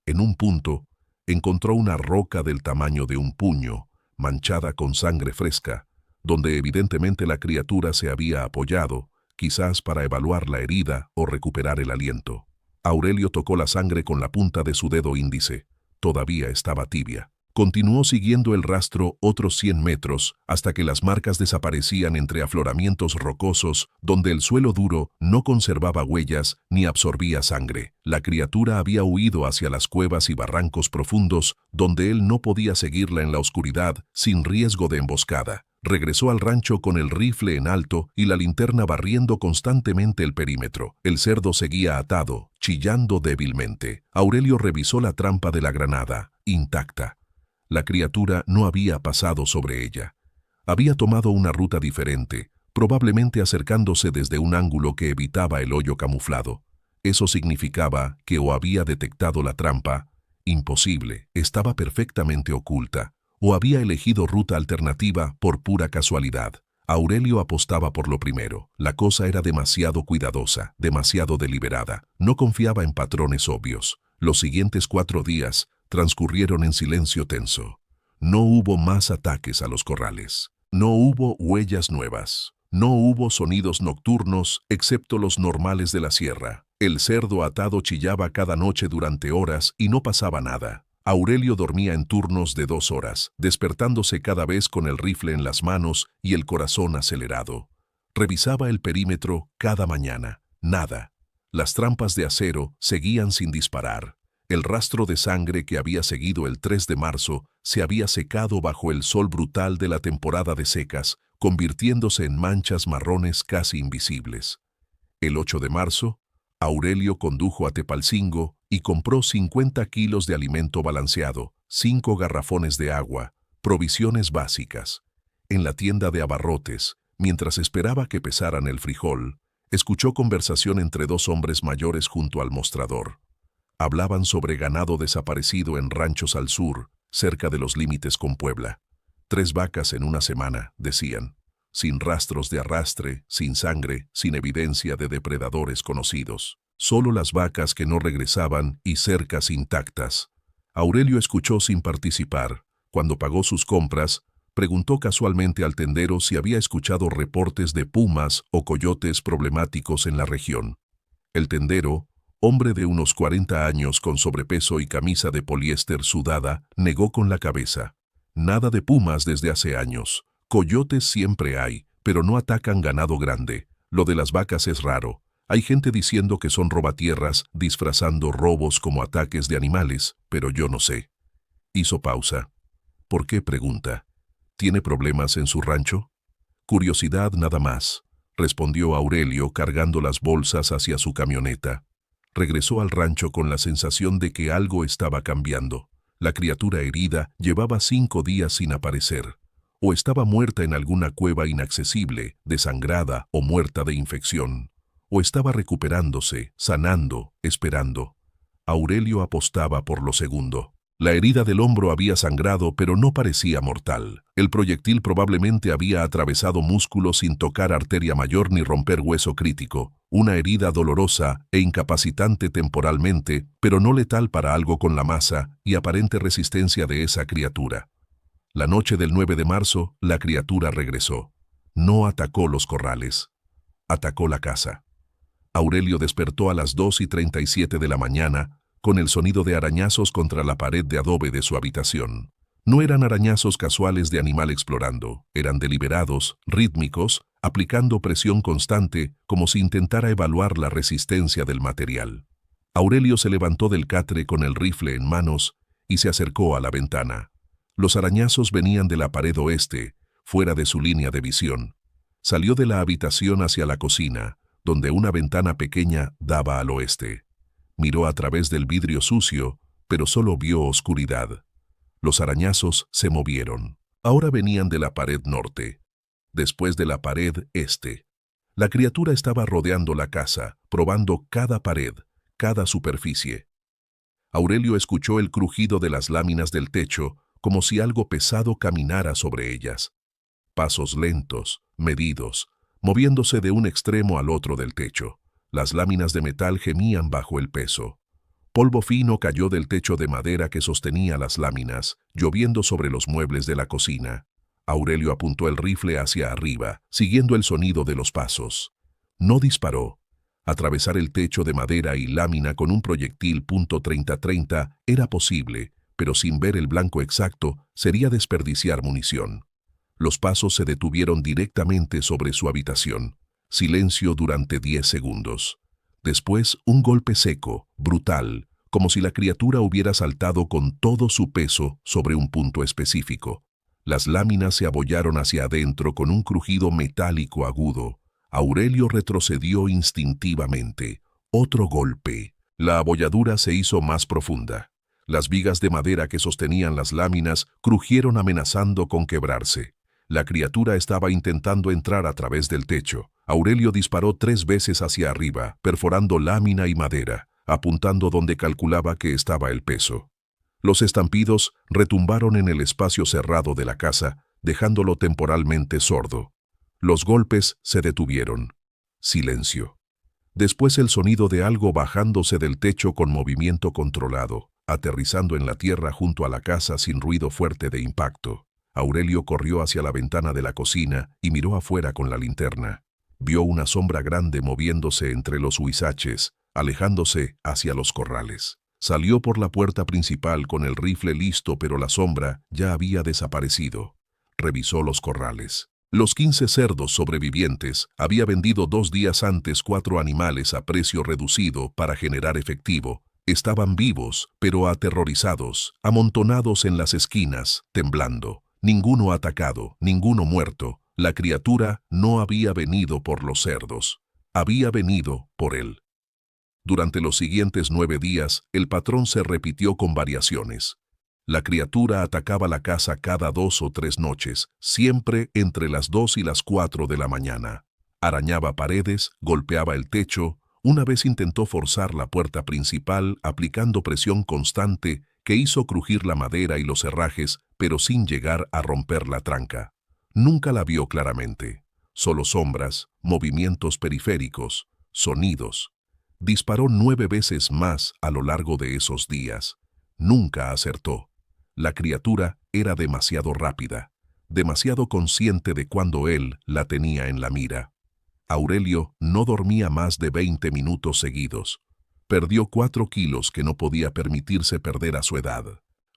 En un punto, encontró una roca del tamaño de un puño, manchada con sangre fresca, donde evidentemente la criatura se había apoyado, quizás para evaluar la herida o recuperar el aliento. Aurelio tocó la sangre con la punta de su dedo índice. Todavía estaba tibia. Continuó siguiendo el rastro otros 100 metros hasta que las marcas desaparecían entre afloramientos rocosos donde el suelo duro no conservaba huellas ni absorbía sangre. La criatura había huido hacia las cuevas y barrancos profundos donde él no podía seguirla en la oscuridad sin riesgo de emboscada. Regresó al rancho con el rifle en alto y la linterna barriendo constantemente el perímetro. El cerdo seguía atado, chillando débilmente. Aurelio revisó la trampa de la granada, intacta. La criatura no había pasado sobre ella. Había tomado una ruta diferente, probablemente acercándose desde un ángulo que evitaba el hoyo camuflado. Eso significaba que o había detectado la trampa, imposible, estaba perfectamente oculta, o había elegido ruta alternativa por pura casualidad. Aurelio apostaba por lo primero. La cosa era demasiado cuidadosa, demasiado deliberada. No confiaba en patrones obvios. Los siguientes 4 días transcurrieron en silencio tenso. No hubo más ataques a los corrales. No hubo huellas nuevas. No hubo sonidos nocturnos, excepto los normales de la sierra. El cerdo atado chillaba cada noche durante horas y no pasaba nada. Aurelio dormía en turnos de 2 horas, despertándose cada vez con el rifle en las manos y el corazón acelerado. Revisaba el perímetro cada mañana. Nada. Las trampas de acero seguían sin disparar. El rastro de sangre que había seguido el 3 de marzo se había secado bajo el sol brutal de la temporada de secas, convirtiéndose en manchas marrones casi invisibles. El 8 de marzo, Aurelio condujo a Tepalcingo y compró 50 kilos de alimento balanceado, 5 garrafones de agua, provisiones básicas. En la tienda de abarrotes, mientras esperaba que pesaran el frijol, escuchó conversación entre 2 hombres mayores junto al mostrador. Hablaban sobre ganado desaparecido en ranchos al sur, cerca de los límites con Puebla. 3 vacas en una semana, decían, sin rastros de arrastre, sin sangre, sin evidencia de depredadores conocidos. Solo las vacas que no regresaban y cercas intactas. Aurelio escuchó sin participar. Cuando pagó sus compras, preguntó casualmente al tendero si había escuchado reportes de pumas o coyotes problemáticos en la región. El tendero, hombre de unos 40 años con sobrepeso y camisa de poliéster sudada, negó con la cabeza. Nada de pumas desde hace años. Coyotes siempre hay, pero no atacan ganado grande. Lo de las vacas es raro. Hay gente diciendo que son robatierras, disfrazando robos como ataques de animales, pero yo no sé. Hizo pausa. ¿Por qué? Pregunta. ¿Tiene problemas en su rancho? Curiosidad nada más, respondió Aurelio cargando las bolsas hacia su camioneta. Regresó al rancho con la sensación de que algo estaba cambiando. La criatura herida llevaba 5 días sin aparecer. O estaba muerta en alguna cueva inaccesible, desangrada o muerta de infección. O estaba recuperándose, sanando, esperando. Aurelio apostaba por lo segundo. La herida del hombro había sangrado, pero no parecía mortal. El proyectil probablemente había atravesado músculo sin tocar arteria mayor ni romper hueso crítico. Una herida dolorosa e incapacitante temporalmente, pero no letal para algo con la masa y aparente resistencia de esa criatura. La noche del 9 de marzo, la criatura regresó. No atacó los corrales. Atacó la casa. Aurelio despertó a las 2:37 de la mañana, con el sonido de arañazos contra la pared de adobe de su habitación. No eran arañazos casuales de animal explorando, eran deliberados, rítmicos, aplicando presión constante, como si intentara evaluar la resistencia del material. Aurelio se levantó del catre con el rifle en manos y se acercó a la ventana. Los arañazos venían de la pared oeste, fuera de su línea de visión. Salió de la habitación hacia la cocina, donde una ventana pequeña daba al oeste. Miró a través del vidrio sucio, pero solo vio oscuridad. Los arañazos se movieron. Ahora venían de la pared norte, después de la pared este. La criatura estaba rodeando la casa, probando cada pared, cada superficie. Aurelio escuchó el crujido de las láminas del techo, como si algo pesado caminara sobre ellas. Pasos lentos, medidos, moviéndose de un extremo al otro del techo. Las láminas de metal gemían bajo el peso. Polvo fino cayó del techo de madera que sostenía las láminas, lloviendo sobre los muebles de la cocina. Aurelio apuntó el rifle hacia arriba, siguiendo el sonido de los pasos. No disparó. Atravesar el techo de madera y lámina con un proyectil .30-30 era posible, pero sin ver el blanco exacto sería desperdiciar munición. Los pasos se detuvieron directamente sobre su habitación. Silencio durante 10 segundos. Después, un golpe seco, brutal, como si la criatura hubiera saltado con todo su peso sobre un punto específico. Las láminas se abollaron hacia adentro con un crujido metálico agudo. Aurelio retrocedió instintivamente. Otro golpe. La abolladura se hizo más profunda. Las vigas de madera que sostenían las láminas crujieron amenazando con quebrarse. La criatura estaba intentando entrar a través del techo. Aurelio disparó 3 veces hacia arriba, perforando lámina y madera, apuntando donde calculaba que estaba el peso. Los estampidos retumbaron en el espacio cerrado de la casa, dejándolo temporalmente sordo. Los golpes se detuvieron. Silencio. Después el sonido de algo bajándose del techo con movimiento controlado, aterrizando en la tierra junto a la casa sin ruido fuerte de impacto. Aurelio corrió hacia la ventana de la cocina y miró afuera con la linterna. Vio una sombra grande moviéndose entre los huizaches, alejándose hacia los corrales. Salió por la puerta principal con el rifle listo, pero la sombra ya había desaparecido. Revisó los corrales. Los 15 cerdos sobrevivientes había vendido 2 días antes 4 animales a precio reducido para generar efectivo. Estaban vivos, pero aterrorizados, amontonados en las esquinas, temblando. Ninguno atacado, ninguno muerto. La criatura no había venido por los cerdos. Había venido por él. Durante los siguientes 9 días, el patrón se repitió con variaciones. La criatura atacaba la casa cada 2 o 3 noches, siempre entre las 2 y las 4 de la mañana. Arañaba paredes, golpeaba el techo. Una vez intentó forzar la puerta principal aplicando presión constante que hizo crujir la madera y los herrajes, pero sin llegar a romper la tranca. Nunca la vio claramente. Solo sombras, movimientos periféricos, sonidos. Disparó 9 veces más a lo largo de esos días. Nunca acertó. La criatura era demasiado rápida, demasiado consciente de cuando él la tenía en la mira. Aurelio no dormía más de 20 minutos seguidos. Perdió 4 kilos que no podía permitirse perder a su edad.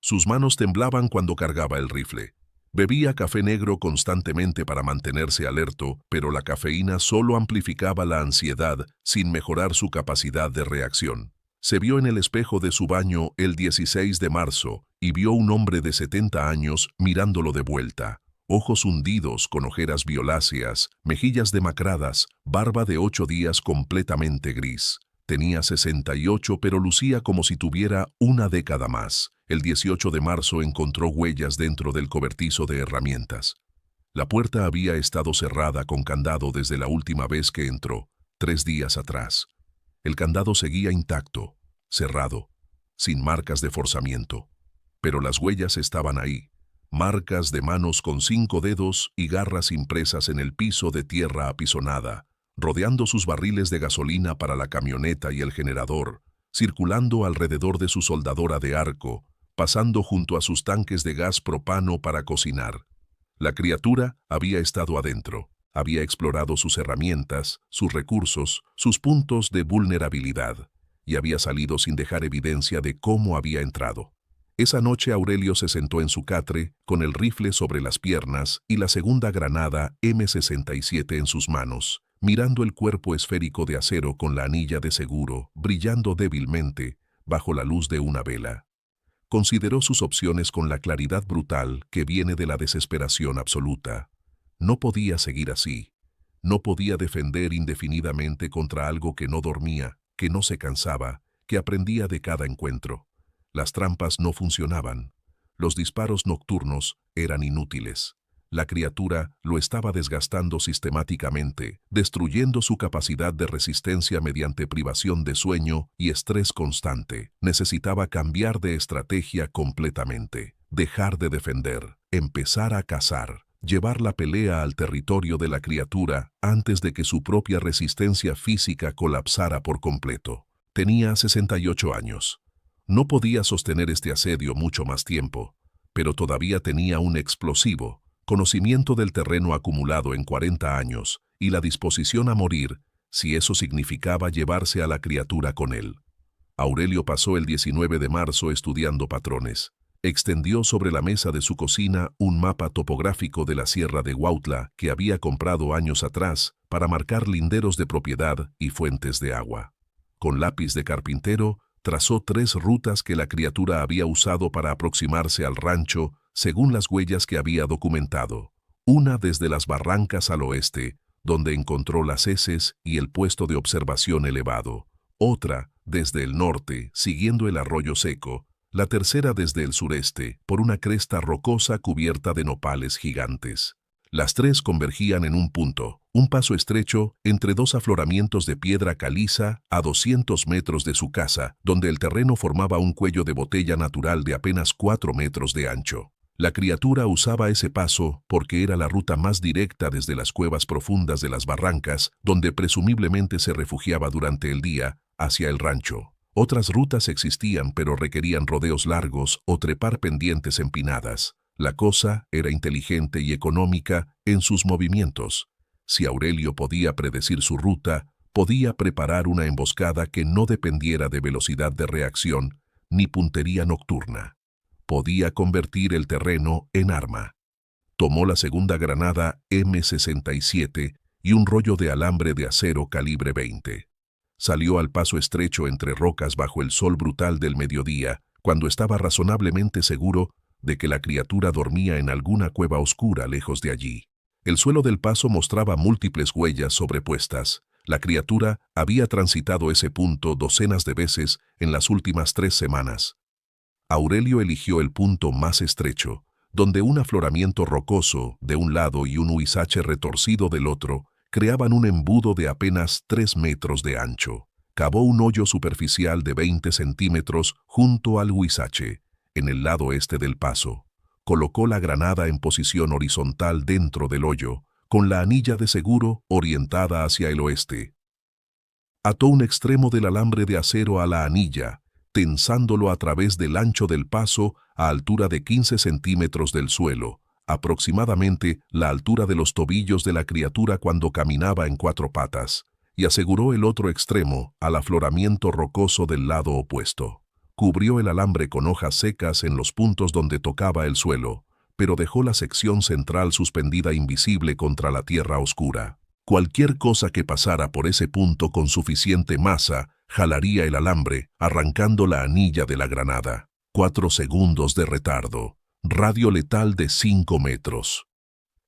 Sus manos temblaban cuando cargaba el rifle. Bebía café negro constantemente para mantenerse alerto, pero la cafeína solo amplificaba la ansiedad sin mejorar su capacidad de reacción. Se vio en el espejo de su baño el 16 de marzo y vio un hombre de 70 años mirándolo de vuelta. Ojos hundidos con ojeras violáceas, mejillas demacradas, barba de 8 días completamente gris. Tenía 68, pero lucía como si tuviera una década más. El 18 de marzo encontró huellas dentro del cobertizo de herramientas. La puerta había estado cerrada con candado desde la última vez que entró, 3 días atrás. El candado seguía intacto, cerrado, sin marcas de forzamiento. Pero las huellas estaban ahí, marcas de manos con 5 dedos y garras impresas en el piso de tierra apisonada, rodeando sus barriles de gasolina para la camioneta y el generador, circulando alrededor de su soldadora de arco, pasando junto a sus tanques de gas propano para cocinar. La criatura había estado adentro, había explorado sus herramientas, sus recursos, sus puntos de vulnerabilidad, y había salido sin dejar evidencia de cómo había entrado. Esa noche Aurelio se sentó en su catre, con el rifle sobre las piernas y la segunda granada M67 en sus manos, mirando el cuerpo esférico de acero con la anilla de seguro, brillando débilmente, bajo la luz de una vela. Consideró sus opciones con la claridad brutal que viene de la desesperación absoluta. No podía seguir así. No podía defender indefinidamente contra algo que no dormía, que no se cansaba, que aprendía de cada encuentro. Las trampas no funcionaban. Los disparos nocturnos eran inútiles. La criatura lo estaba desgastando sistemáticamente, destruyendo su capacidad de resistencia mediante privación de sueño y estrés constante. Necesitaba cambiar de estrategia completamente, dejar de defender, empezar a cazar, llevar la pelea al territorio de la criatura antes de que su propia resistencia física colapsara por completo. Tenía 68 años. No podía sostener este asedio mucho más tiempo, pero todavía tenía un explosivo, conocimiento del terreno acumulado en 40 años y la disposición a morir si eso significaba llevarse a la criatura con él. Aurelio pasó el 19 de marzo estudiando patrones. Extendió sobre la mesa de su cocina un mapa topográfico de la Sierra de Huautla que había comprado años atrás para marcar linderos de propiedad y fuentes de agua. Con lápiz de carpintero, trazó 3 rutas que la criatura había usado para aproximarse al rancho según las huellas que había documentado. Una desde las barrancas al oeste, donde encontró las heces y el puesto de observación elevado. Otra desde el norte, siguiendo el arroyo seco. La tercera desde el sureste, por una cresta rocosa cubierta de nopales gigantes. Las 3 convergían en un punto, un paso estrecho entre 2 afloramientos de piedra caliza a 200 metros de su casa, donde el terreno formaba un cuello de botella natural de apenas 4 metros de ancho. La criatura usaba ese paso porque era la ruta más directa desde las cuevas profundas de las barrancas, donde presumiblemente se refugiaba durante el día, hacia el rancho. Otras rutas existían, pero requerían rodeos largos o trepar pendientes empinadas. La cosa era inteligente y económica en sus movimientos. Si Aurelio podía predecir su ruta, podía preparar una emboscada que no dependiera de velocidad de reacción ni puntería nocturna. Podía convertir el terreno en arma. Tomó la segunda granada M67 y un rollo de alambre de acero calibre 20. Salió al paso estrecho entre rocas bajo el sol brutal del mediodía, cuando estaba razonablemente seguro de que la criatura dormía en alguna cueva oscura lejos de allí. El suelo del paso mostraba múltiples huellas sobrepuestas. La criatura había transitado ese punto docenas de veces en las últimas 3 semanas. Aurelio eligió el punto más estrecho, donde un afloramiento rocoso de un lado y un huizache retorcido del otro creaban un embudo de apenas 3 metros de ancho. Cavó un hoyo superficial de 20 centímetros junto al huizache, en el lado este del paso. Colocó la granada en posición horizontal dentro del hoyo, con la anilla de seguro orientada hacia el oeste. Ató un extremo del alambre de acero a la anilla, tensándolo a través del ancho del paso a altura de 15 centímetros del suelo, aproximadamente la altura de los tobillos de la criatura cuando caminaba en 4 patas, y aseguró el otro extremo al afloramiento rocoso del lado opuesto. Cubrió el alambre con hojas secas en los puntos donde tocaba el suelo, pero dejó la sección central suspendida invisible contra la tierra oscura. Cualquier cosa que pasara por ese punto con suficiente masa jalaría el alambre, arrancando la anilla de la granada. 4 segundos de retardo. Radio letal de 5 metros.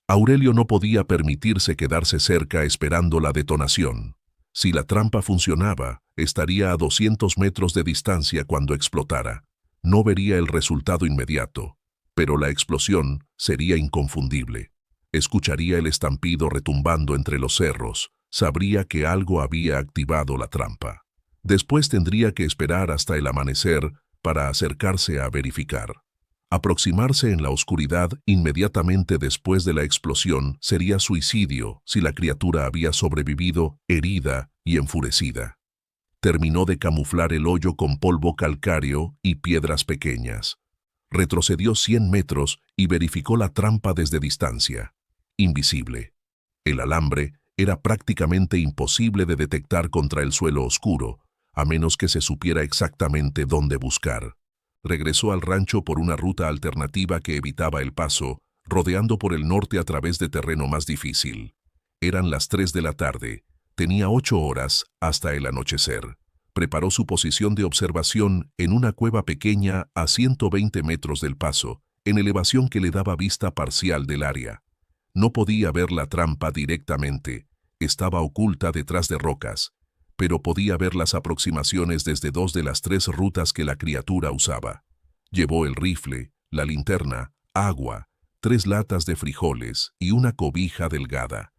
Aurelio no podía permitirse quedarse cerca esperando la detonación. Si la trampa funcionaba, estaría a 200 metros de distancia cuando explotara. No vería el resultado inmediato, pero la explosión sería inconfundible. Escucharía el estampido retumbando entre los cerros, sabría que algo había activado la trampa. Después tendría que esperar hasta el amanecer para acercarse a verificar. Aproximarse en la oscuridad inmediatamente después de la explosión sería suicidio si la criatura había sobrevivido herida y enfurecida. Terminó de camuflar el hoyo con polvo calcáreo y piedras pequeñas. Retrocedió 100 metros y verificó la trampa desde distancia. Invisible. El alambre era prácticamente imposible de detectar contra el suelo oscuro, a menos que se supiera exactamente dónde buscar. Regresó al rancho por una ruta alternativa que evitaba el paso, rodeando por el norte a través de terreno más difícil. Eran las 3 de la tarde. Tenía 8 horas hasta el anochecer. Preparó su posición de observación en una cueva pequeña a 120 metros del paso, en elevación que le daba vista parcial del área. No podía ver la trampa directamente. Estaba oculta detrás de rocas, pero podía ver las aproximaciones desde 2 de las 3 rutas que la criatura usaba. Llevó el rifle, la linterna, agua, 3 latas de frijoles y una cobija delgada.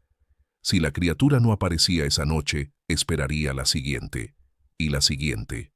Si la criatura no aparecía esa noche, esperaría la siguiente, y la siguiente,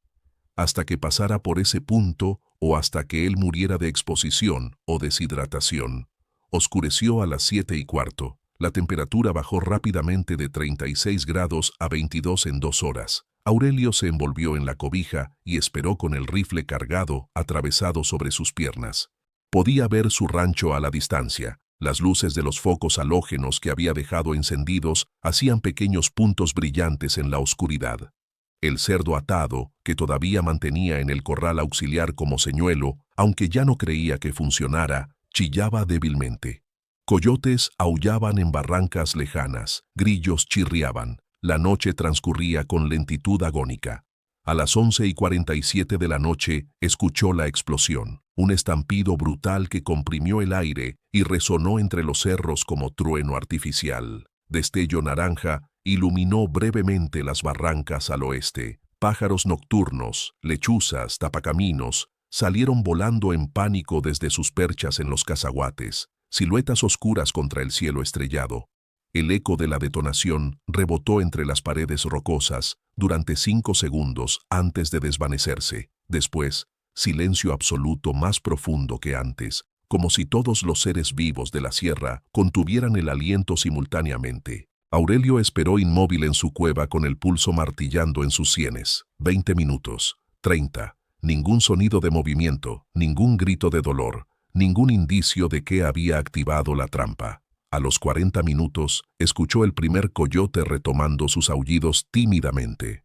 hasta que pasara por ese punto o hasta que él muriera de exposición o deshidratación. Oscureció a las 7:15. La temperatura bajó rápidamente de 36 grados a 22 en 2 horas. Aurelio se envolvió en la cobija y esperó con el rifle cargado, atravesado sobre sus piernas. Podía ver su rancho a la distancia. Las luces de los focos halógenos que había dejado encendidos hacían pequeños puntos brillantes en la oscuridad. El cerdo atado, que todavía mantenía en el corral auxiliar como señuelo, Aunque ya no creía que funcionara, chillaba débilmente. Coyotes aullaban en barrancas lejanas, grillos chirriaban. La noche transcurría con lentitud agónica. A las 11:47 de la noche escuchó la explosión, un estampido brutal que comprimió el aire y resonó entre los cerros como trueno artificial. Destello naranja iluminó brevemente las barrancas al oeste. Pájaros nocturnos, lechuzas, tapacaminos, salieron volando en pánico desde sus perchas en los cazaguates, siluetas oscuras contra el cielo estrellado. El eco de la detonación rebotó entre las paredes rocosas durante 5 segundos antes de desvanecerse. Después, silencio absoluto más profundo que antes, como si todos los seres vivos de la sierra contuvieran el aliento simultáneamente. Aurelio esperó inmóvil en su cueva con el pulso martillando en sus sienes. 20 minutos, 30. Ningún sonido de movimiento, ningún grito de dolor, ningún indicio de que había activado la trampa. A los 40 minutos, escuchó el primer coyote retomando sus aullidos tímidamente.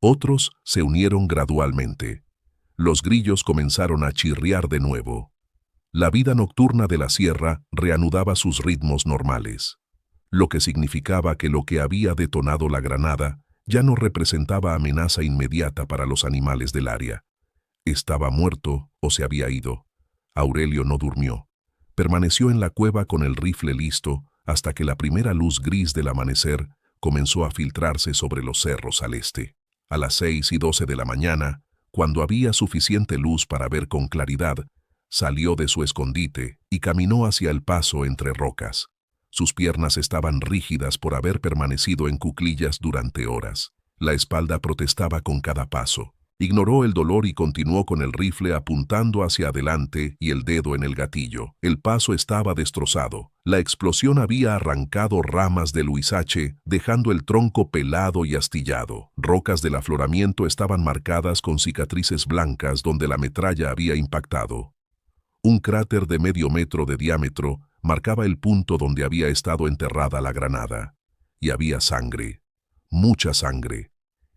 Otros se unieron gradualmente. Los grillos comenzaron a chirriar de nuevo. La vida nocturna de la sierra reanudaba sus ritmos normales, lo que significaba que lo que había detonado la granada ya no representaba amenaza inmediata para los animales del área. Estaba muerto o se había ido. Aurelio no durmió. Permaneció en la cueva con el rifle listo hasta que la primera luz gris del amanecer comenzó a filtrarse sobre los cerros al este. A las 6:12 de la mañana, cuando había suficiente luz para ver con claridad, salió de su escondite y caminó hacia el paso entre rocas. Sus piernas estaban rígidas por haber permanecido en cuclillas durante horas. La espalda protestaba con cada paso. Ignoró el dolor y continuó con el rifle apuntando hacia adelante y el dedo en el gatillo. El paso estaba destrozado. La explosión había arrancado ramas del huizache, dejando el tronco pelado y astillado. Rocas del afloramiento estaban marcadas con cicatrices blancas donde la metralla había impactado. Un cráter de medio metro de diámetro marcaba el punto donde había estado enterrada la granada. Y había sangre. Mucha sangre.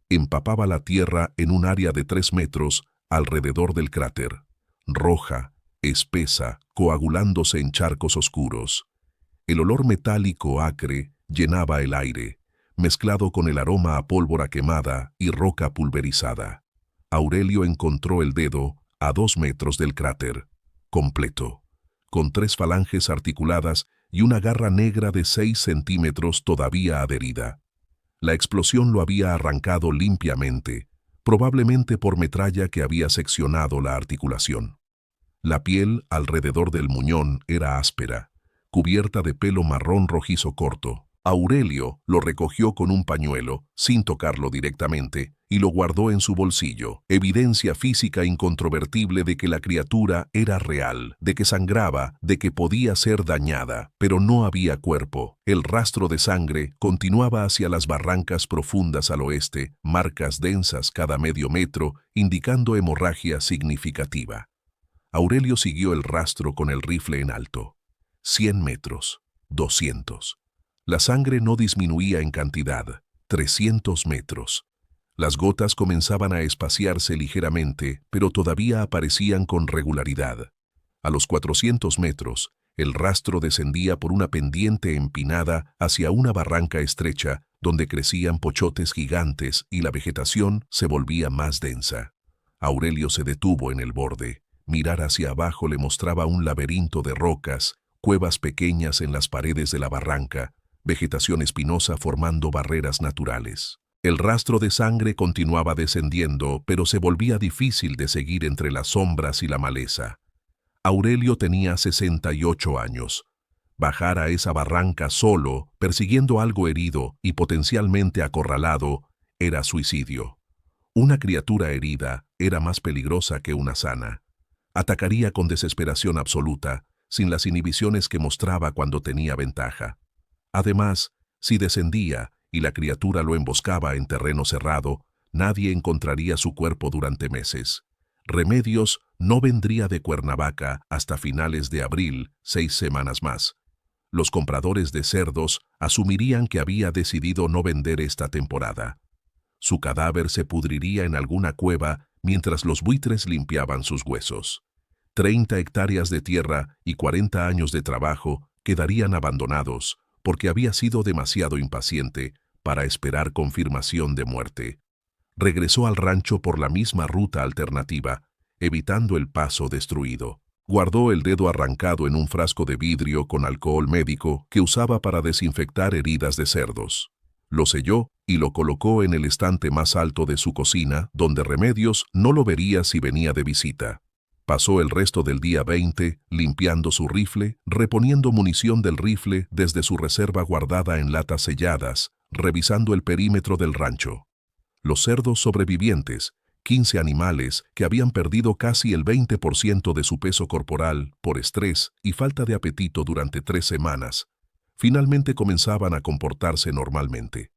Empapaba la tierra en un área de 3 metros alrededor del cráter, roja, espesa, coagulándose en charcos oscuros. El olor metálico acre llenaba el aire, mezclado con el aroma a pólvora quemada y roca pulverizada. Aurelio encontró el dedo a 2 metros del cráter, completo, con 3 falanges articuladas y una garra negra de 6 centímetros todavía adherida. La explosión lo había arrancado limpiamente, probablemente por metralla que había seccionado la articulación. La piel alrededor del muñón era áspera, cubierta de pelo marrón rojizo corto. Aurelio lo recogió con un pañuelo, sin tocarlo directamente, y lo guardó en su bolsillo, evidencia física incontrovertible de que la criatura era real, de que sangraba, de que podía ser dañada, pero no había cuerpo. El rastro de sangre continuaba hacia las barrancas profundas al oeste, marcas densas cada medio metro, indicando hemorragia significativa. Aurelio siguió el rastro con el rifle en alto. 100 metros, 200. La sangre no disminuía en cantidad. 300 metros. Las gotas comenzaban a espaciarse ligeramente, pero todavía aparecían con regularidad. A los 400 metros, el rastro descendía por una pendiente empinada hacia una barranca estrecha donde crecían pochotes gigantes y la vegetación se volvía más densa. Aurelio se detuvo en el borde. Mirar hacia abajo le mostraba un laberinto de rocas, cuevas pequeñas en las paredes de la barranca, vegetación espinosa formando barreras naturales. El rastro de sangre continuaba descendiendo, pero se volvía difícil de seguir entre las sombras y la maleza. Aurelio tenía 68 años. Bajar a esa barranca solo, persiguiendo algo herido y potencialmente acorralado, era suicidio. Una criatura herida era más peligrosa que una sana. Atacaría con desesperación absoluta, sin las inhibiciones que mostraba cuando tenía ventaja. Además, si descendía y la criatura lo emboscaba en terreno cerrado, nadie encontraría su cuerpo durante meses. Remedios no vendría de Cuernavaca hasta finales de abril, 6 semanas más. Los compradores de cerdos asumirían que había decidido no vender esta temporada. Su cadáver se pudriría en alguna cueva mientras los buitres limpiaban sus huesos. 30 hectáreas de tierra y 40 años de trabajo quedarían abandonados porque había sido demasiado impaciente para esperar confirmación de muerte. Regresó al rancho por la misma ruta alternativa, evitando el paso destruido. Guardó el dedo arrancado en un frasco de vidrio con alcohol médico que usaba para desinfectar heridas de cerdos. Lo selló y lo colocó en el estante más alto de su cocina, donde Remedios no lo vería si venía de visita. Pasó el resto del día 20 limpiando su rifle, reponiendo munición del rifle desde su reserva guardada en latas selladas, revisando el perímetro del rancho. Los cerdos sobrevivientes, 15 animales que habían perdido casi el 20% de su peso corporal por estrés y falta de apetito durante 3 semanas, finalmente comenzaban a comportarse normalmente.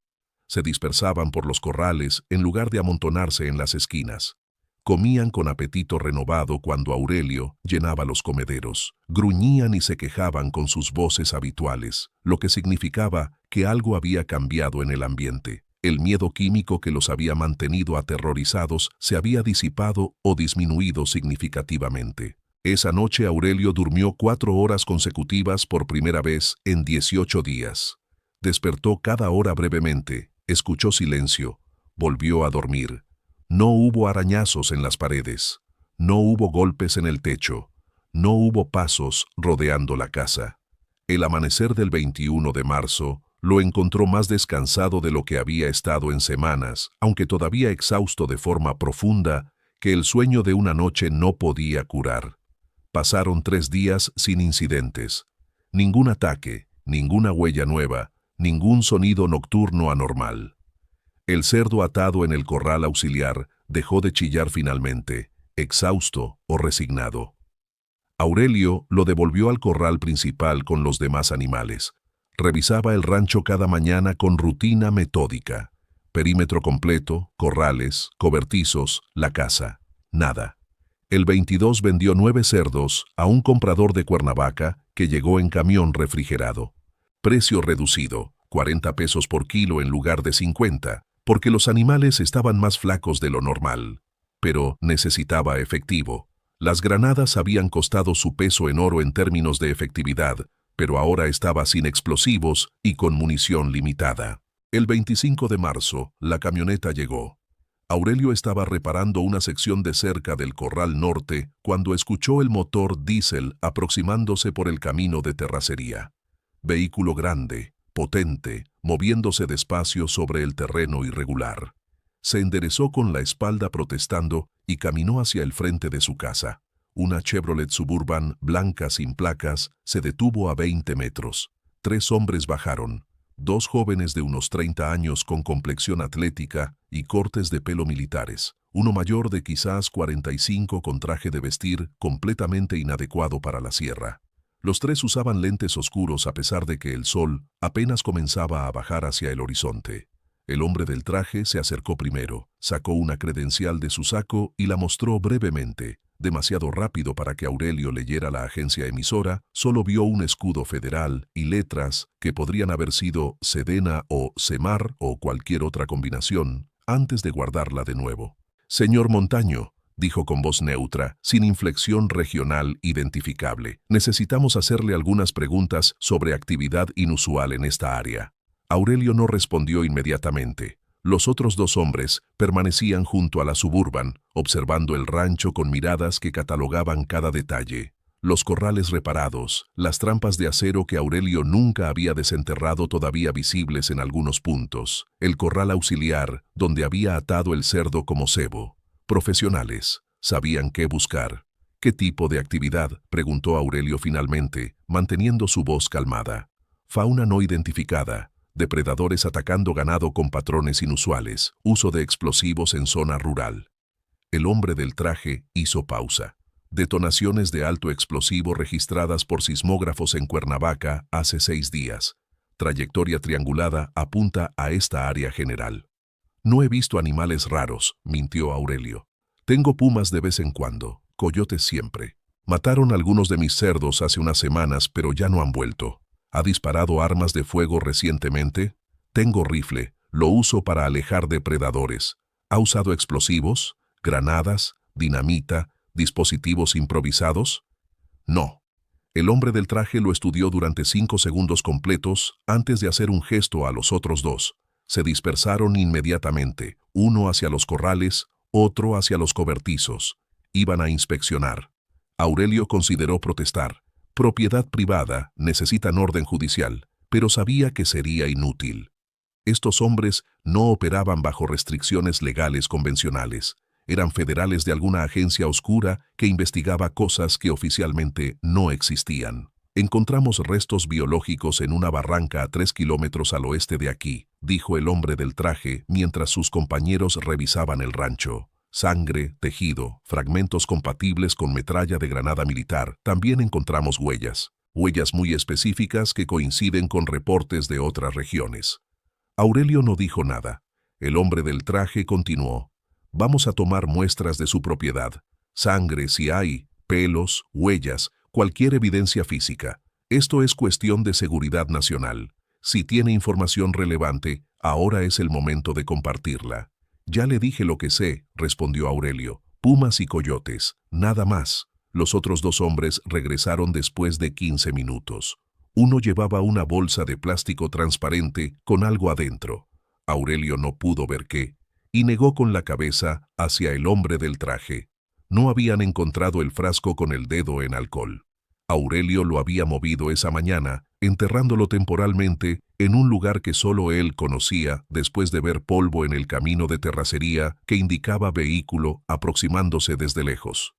Se dispersaban por los corrales en lugar de amontonarse en las esquinas. Comían con apetito renovado cuando Aurelio llenaba los comederos. Gruñían y se quejaban con sus voces habituales, lo que significaba que algo había cambiado en el ambiente. El miedo químico que los había mantenido aterrorizados se había disipado o disminuido significativamente. Esa noche Aurelio durmió 4 horas consecutivas por primera vez en 18 días. Despertó cada hora brevemente, escuchó silencio, volvió a dormir. No hubo arañazos en las paredes, no hubo golpes en el techo, no hubo pasos rodeando la casa. El amanecer del 21 de marzo lo encontró más descansado de lo que había estado en semanas, aunque todavía exhausto de forma profunda que el sueño de una noche no podía curar. Pasaron 3 días sin incidentes. Ningún ataque, ninguna huella nueva, ningún sonido nocturno anormal. El cerdo atado en el corral auxiliar dejó de chillar finalmente, exhausto o resignado. Aurelio lo devolvió al corral principal con los demás animales. Revisaba el rancho cada mañana con rutina metódica. Perímetro completo, corrales, cobertizos, la casa. Nada. El 22 vendió 9 cerdos a un comprador de Cuernavaca que llegó en camión refrigerado. Precio reducido, 40 pesos por kilo en lugar de 50, porque los animales estaban más flacos de lo normal. Pero necesitaba efectivo. Las granadas habían costado su peso en oro en términos de efectividad, pero ahora estaba sin explosivos y con munición limitada. El 25 de marzo, la camioneta llegó. Aurelio estaba reparando una sección de cerca del corral norte cuando escuchó el motor diésel aproximándose por el camino de terracería. Vehículo grande, potente, moviéndose despacio sobre el terreno irregular. Se enderezó con la espalda protestando y caminó hacia el frente de su casa. Una Chevrolet Suburban, blanca sin placas, se detuvo a 20 metros. 3 hombres bajaron. 2 jóvenes de unos 30 años con complexión atlética y cortes de pelo militares. Uno mayor de quizás 45 con traje de vestir completamente inadecuado para la sierra. Los 3 usaban lentes oscuros a pesar de que el sol apenas comenzaba a bajar hacia el horizonte. El hombre del traje se acercó primero, sacó una credencial de su saco y la mostró brevemente. Demasiado rápido para que Aurelio leyera la agencia emisora, solo vio un escudo federal y letras que podrían haber sido Sedena o Semar o cualquier otra combinación, antes de guardarla de nuevo. «Señor Montaño», dijo con voz neutra, sin inflexión regional identificable, «necesitamos hacerle algunas preguntas sobre actividad inusual en esta área». Aurelio no respondió inmediatamente. Los otros 2 hombres permanecían junto a la Suburban, observando el rancho con miradas que catalogaban cada detalle. Los corrales reparados, las trampas de acero que Aurelio nunca había desenterrado todavía visibles en algunos puntos, el corral auxiliar donde había atado el cerdo como cebo. Profesionales, sabían qué buscar. ¿Qué tipo de actividad?, preguntó Aurelio finalmente, manteniendo su voz calmada. Fauna no identificada. Depredadores atacando ganado con patrones inusuales, uso de explosivos en zona rural. El hombre del traje hizo pausa. Detonaciones de alto explosivo registradas por sismógrafos en Cuernavaca hace 6 días. Trayectoria triangulada apunta a esta área general. No he visto animales raros, mintió Aurelio. Tengo pumas de vez en cuando, coyotes siempre. Mataron algunos de mis cerdos hace unas semanas, pero ya no han vuelto. ¿Ha disparado armas de fuego recientemente? Tengo rifle, lo uso para alejar depredadores. ¿Ha usado explosivos? ¿Granadas? ¿Dinamita? ¿Dispositivos improvisados? No. El hombre del traje lo estudió durante 5 segundos completos antes de hacer un gesto a los otros dos. Se dispersaron inmediatamente, uno hacia los corrales, otro hacia los cobertizos. Iban a inspeccionar. Aurelio consideró protestar. Propiedad privada, necesitan orden judicial, pero sabía que sería inútil. Estos hombres no operaban bajo restricciones legales convencionales. Eran federales de alguna agencia oscura que investigaba cosas que oficialmente no existían. Encontramos restos biológicos en una barranca a 3 kilómetros al oeste de aquí, dijo el hombre del traje mientras sus compañeros revisaban el rancho. Sangre, tejido, fragmentos compatibles con metralla de granada militar. También encontramos huellas. Huellas muy específicas que coinciden con reportes de otras regiones. Aurelio no dijo nada. El hombre del traje continuó. Vamos a tomar muestras de su propiedad. Sangre si hay, pelos, huellas, cualquier evidencia física. Esto es cuestión de seguridad nacional. Si tiene información relevante, ahora es el momento de compartirla. Ya le dije lo que sé, respondió Aurelio. Pumas y coyotes, nada más. Los otros dos hombres regresaron después de 15 minutos. Uno llevaba una bolsa de plástico transparente con algo adentro. Aurelio no pudo ver qué, y negó con la cabeza hacia el hombre del traje. No habían encontrado el frasco con el dedo en alcohol. Aurelio lo había movido esa mañana, enterrándolo temporalmente en un lugar que solo él conocía después de ver polvo en el camino de terracería que indicaba vehículo aproximándose desde lejos.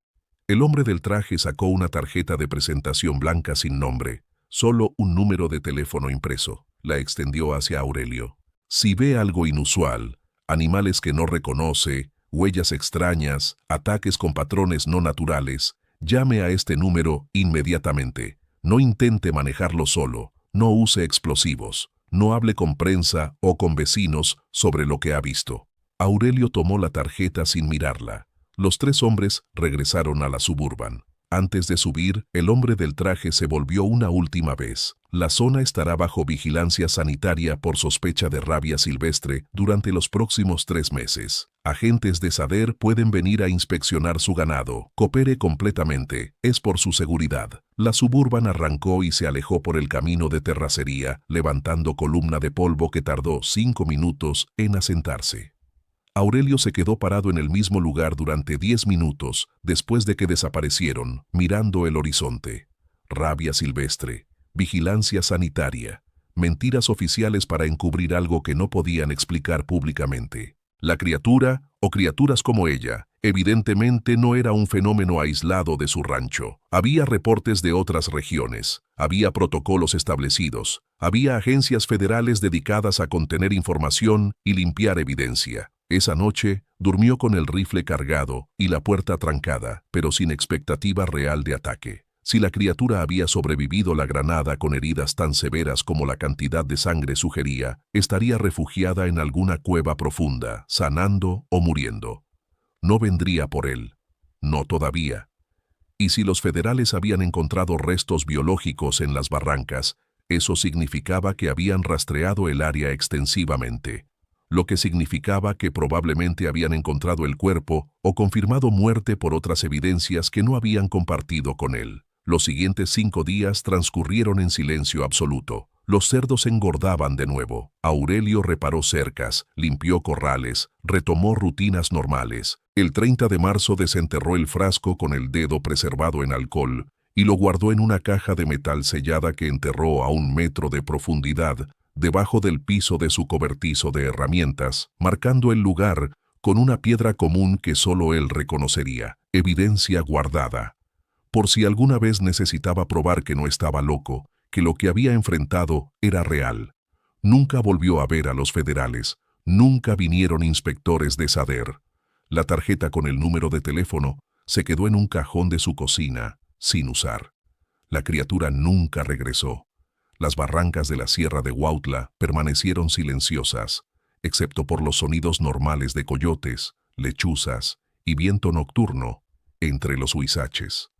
El hombre del traje sacó una tarjeta de presentación blanca sin nombre, solo un número de teléfono impreso. La extendió hacia Aurelio. Si ve algo inusual, animales que no reconoce, huellas extrañas, ataques con patrones no naturales, llame a este número inmediatamente. No intente manejarlo solo, no use explosivos, no hable con prensa o con vecinos sobre lo que ha visto. Aurelio tomó la tarjeta sin mirarla. Los tres hombres regresaron a la Suburban. Antes de subir, el hombre del traje se volvió una última vez. La zona estará bajo vigilancia sanitaria por sospecha de rabia silvestre durante los próximos 3 meses. Agentes de SADER pueden venir a inspeccionar su ganado. Coopere completamente, es por su seguridad. La Suburban arrancó y se alejó por el camino de terracería, levantando columna de polvo que tardó 5 minutos en asentarse. Aurelio se quedó parado en el mismo lugar durante 10 minutos después de que desaparecieron, mirando el horizonte. Rabia silvestre, vigilancia sanitaria, mentiras oficiales para encubrir algo que no podían explicar públicamente. La criatura, o criaturas como ella, evidentemente no era un fenómeno aislado de su rancho. Había reportes de otras regiones, había protocolos establecidos, había agencias federales dedicadas a contener información y limpiar evidencia. Esa noche, durmió con el rifle cargado y la puerta trancada, pero sin expectativa real de ataque. Si la criatura había sobrevivido la granada con heridas tan severas como la cantidad de sangre sugería, estaría refugiada en alguna cueva profunda, sanando o muriendo. No vendría por él. No todavía. Y si los federales habían encontrado restos biológicos en las barrancas, eso significaba que habían rastreado el área extensivamente, lo que significaba que probablemente habían encontrado el cuerpo o confirmado muerte por otras evidencias que no habían compartido con él. Los siguientes 5 días transcurrieron en silencio absoluto. Los cerdos engordaban de nuevo. Aurelio reparó cercas, limpió corrales, retomó rutinas normales. El 30 de marzo desenterró el frasco con el dedo preservado en alcohol y lo guardó en una caja de metal sellada que enterró a 1 metro de profundidad debajo del piso de su cobertizo de herramientas, marcando el lugar con una piedra común que solo él reconocería. Evidencia guardada. Por si alguna vez necesitaba probar que no estaba loco, que lo que había enfrentado era real. Nunca volvió a ver a los federales, nunca vinieron inspectores de SADER. La tarjeta con el número de teléfono se quedó en un cajón de su cocina, sin usar. La criatura nunca regresó. Las barrancas de la Sierra de Huautla permanecieron silenciosas, excepto por los sonidos normales de coyotes, lechuzas y viento nocturno entre los huizaches.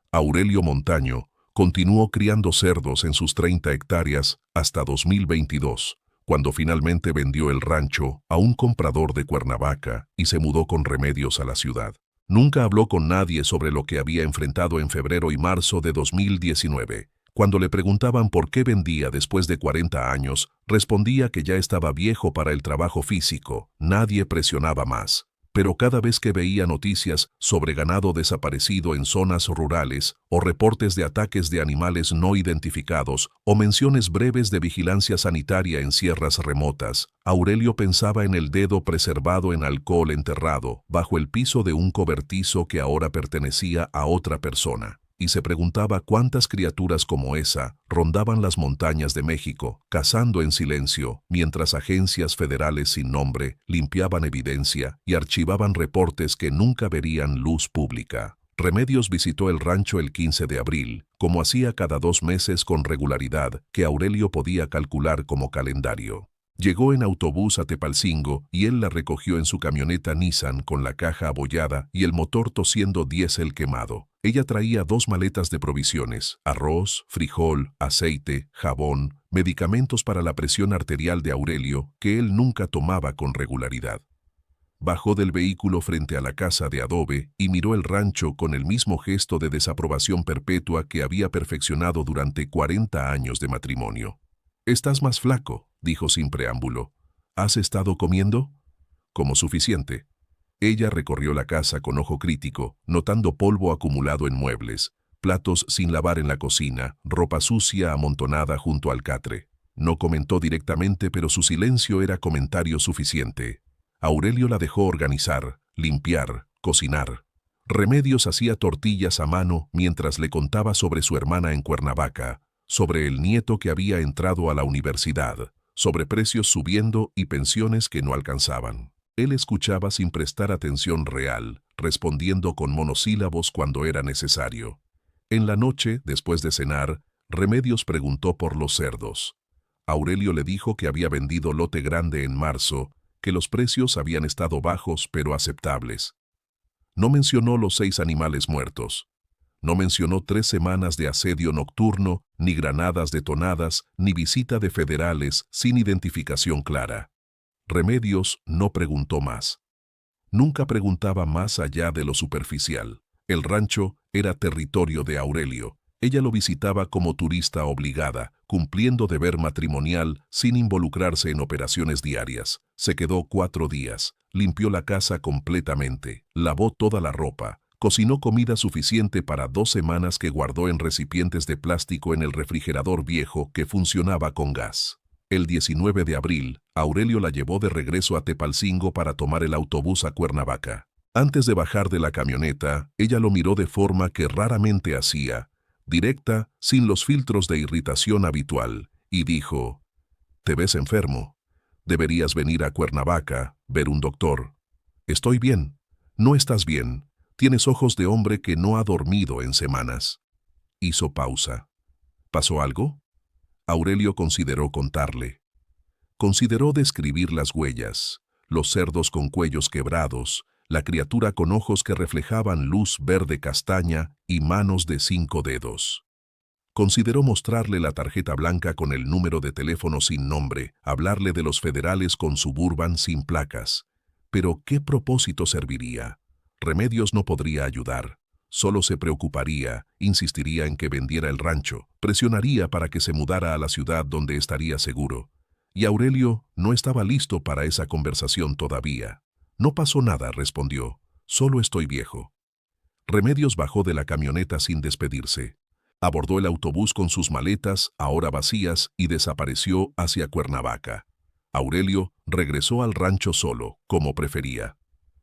Aurelio Montaño continuó criando cerdos en sus 30 hectáreas hasta 2022, cuando finalmente vendió el rancho a un comprador de Cuernavaca y se mudó con Remedios a la ciudad. Nunca habló con nadie sobre lo que había enfrentado en febrero y marzo de 2019. Cuando le preguntaban por qué vendía después de 40 años, respondía que ya estaba viejo para el trabajo físico, nadie presionaba más. Pero cada vez que veía noticias sobre ganado desaparecido en zonas rurales, o reportes de ataques de animales no identificados, o menciones breves de vigilancia sanitaria en sierras remotas, Aurelio pensaba en el dedo preservado en alcohol enterrado, bajo el piso de un cobertizo que ahora pertenecía a otra persona. Y se preguntaba cuántas criaturas como esa rondaban las montañas de México, cazando en silencio, mientras agencias federales sin nombre limpiaban evidencia y archivaban reportes que nunca verían luz pública. Remedios visitó el rancho el 15 de abril, como hacía cada 2 meses con regularidad que Aurelio podía calcular como calendario. Llegó en autobús a Tepalcingo y él la recogió en su camioneta Nissan con la caja abollada y el motor tosiendo diésel quemado. Ella traía 2 maletas de provisiones, arroz, frijol, aceite, jabón, medicamentos para la presión arterial de Aurelio, que él nunca tomaba con regularidad. Bajó del vehículo frente a la casa de adobe y miró el rancho con el mismo gesto de desaprobación perpetua que había perfeccionado durante 40 años de matrimonio. «Estás más flaco», dijo sin preámbulo. «¿Has estado comiendo?» «Como suficiente». Ella recorrió la casa con ojo crítico, notando polvo acumulado en muebles, platos sin lavar en la cocina, ropa sucia amontonada junto al catre. No comentó directamente, pero su silencio era comentario suficiente. Aurelio la dejó organizar, limpiar, cocinar. Remedios hacía tortillas a mano mientras le contaba sobre su hermana en Cuernavaca, sobre el nieto que había entrado a la universidad, sobre precios subiendo y pensiones que no alcanzaban. Él escuchaba sin prestar atención real, respondiendo con monosílabos cuando era necesario. En la noche, después de cenar, Remedios preguntó por los cerdos. Aurelio le dijo que había vendido lote grande en marzo, que los precios habían estado bajos pero aceptables. No mencionó los 6 animales muertos. No mencionó 3 semanas de asedio nocturno, ni granadas detonadas, ni visita de federales sin identificación clara. Remedios no preguntó más. Nunca preguntaba más allá de lo superficial. El rancho era territorio de Aurelio. Ella lo visitaba como turista obligada, cumpliendo deber matrimonial sin involucrarse en operaciones diarias. Se quedó 4 días, limpió la casa completamente, lavó toda la ropa, cocinó comida suficiente para 2 semanas que guardó en recipientes de plástico en el refrigerador viejo que funcionaba con gas. El 19 de abril, Aurelio la llevó de regreso a Tepalcingo para tomar el autobús a Cuernavaca. Antes de bajar de la camioneta, ella lo miró de forma que raramente hacía, directa, sin los filtros de irritación habitual, y dijo: «Te ves enfermo. Deberías venir a Cuernavaca, ver un doctor». «Estoy bien». «No estás bien. Tienes ojos de hombre que no ha dormido en semanas». Hizo pausa. «¿Pasó algo?» Aurelio consideró contarle. Consideró describir las huellas, los cerdos con cuellos quebrados, la criatura con ojos que reflejaban luz verde castaña y manos de 5 dedos. Consideró mostrarle la tarjeta blanca con el número de teléfono sin nombre, hablarle de los federales con Suburban sin placas. Pero ¿qué propósito serviría? Remedios no podría ayudar. Solo se preocuparía, insistiría en que vendiera el rancho, presionaría para que se mudara a la ciudad donde estaría seguro. Y Aurelio no estaba listo para esa conversación todavía. «No pasó nada», respondió. «Solo estoy viejo». Remedios bajó de la camioneta sin despedirse. Abordó el autobús con sus maletas, ahora vacías, y desapareció hacia Cuernavaca. Aurelio regresó al rancho solo, como prefería.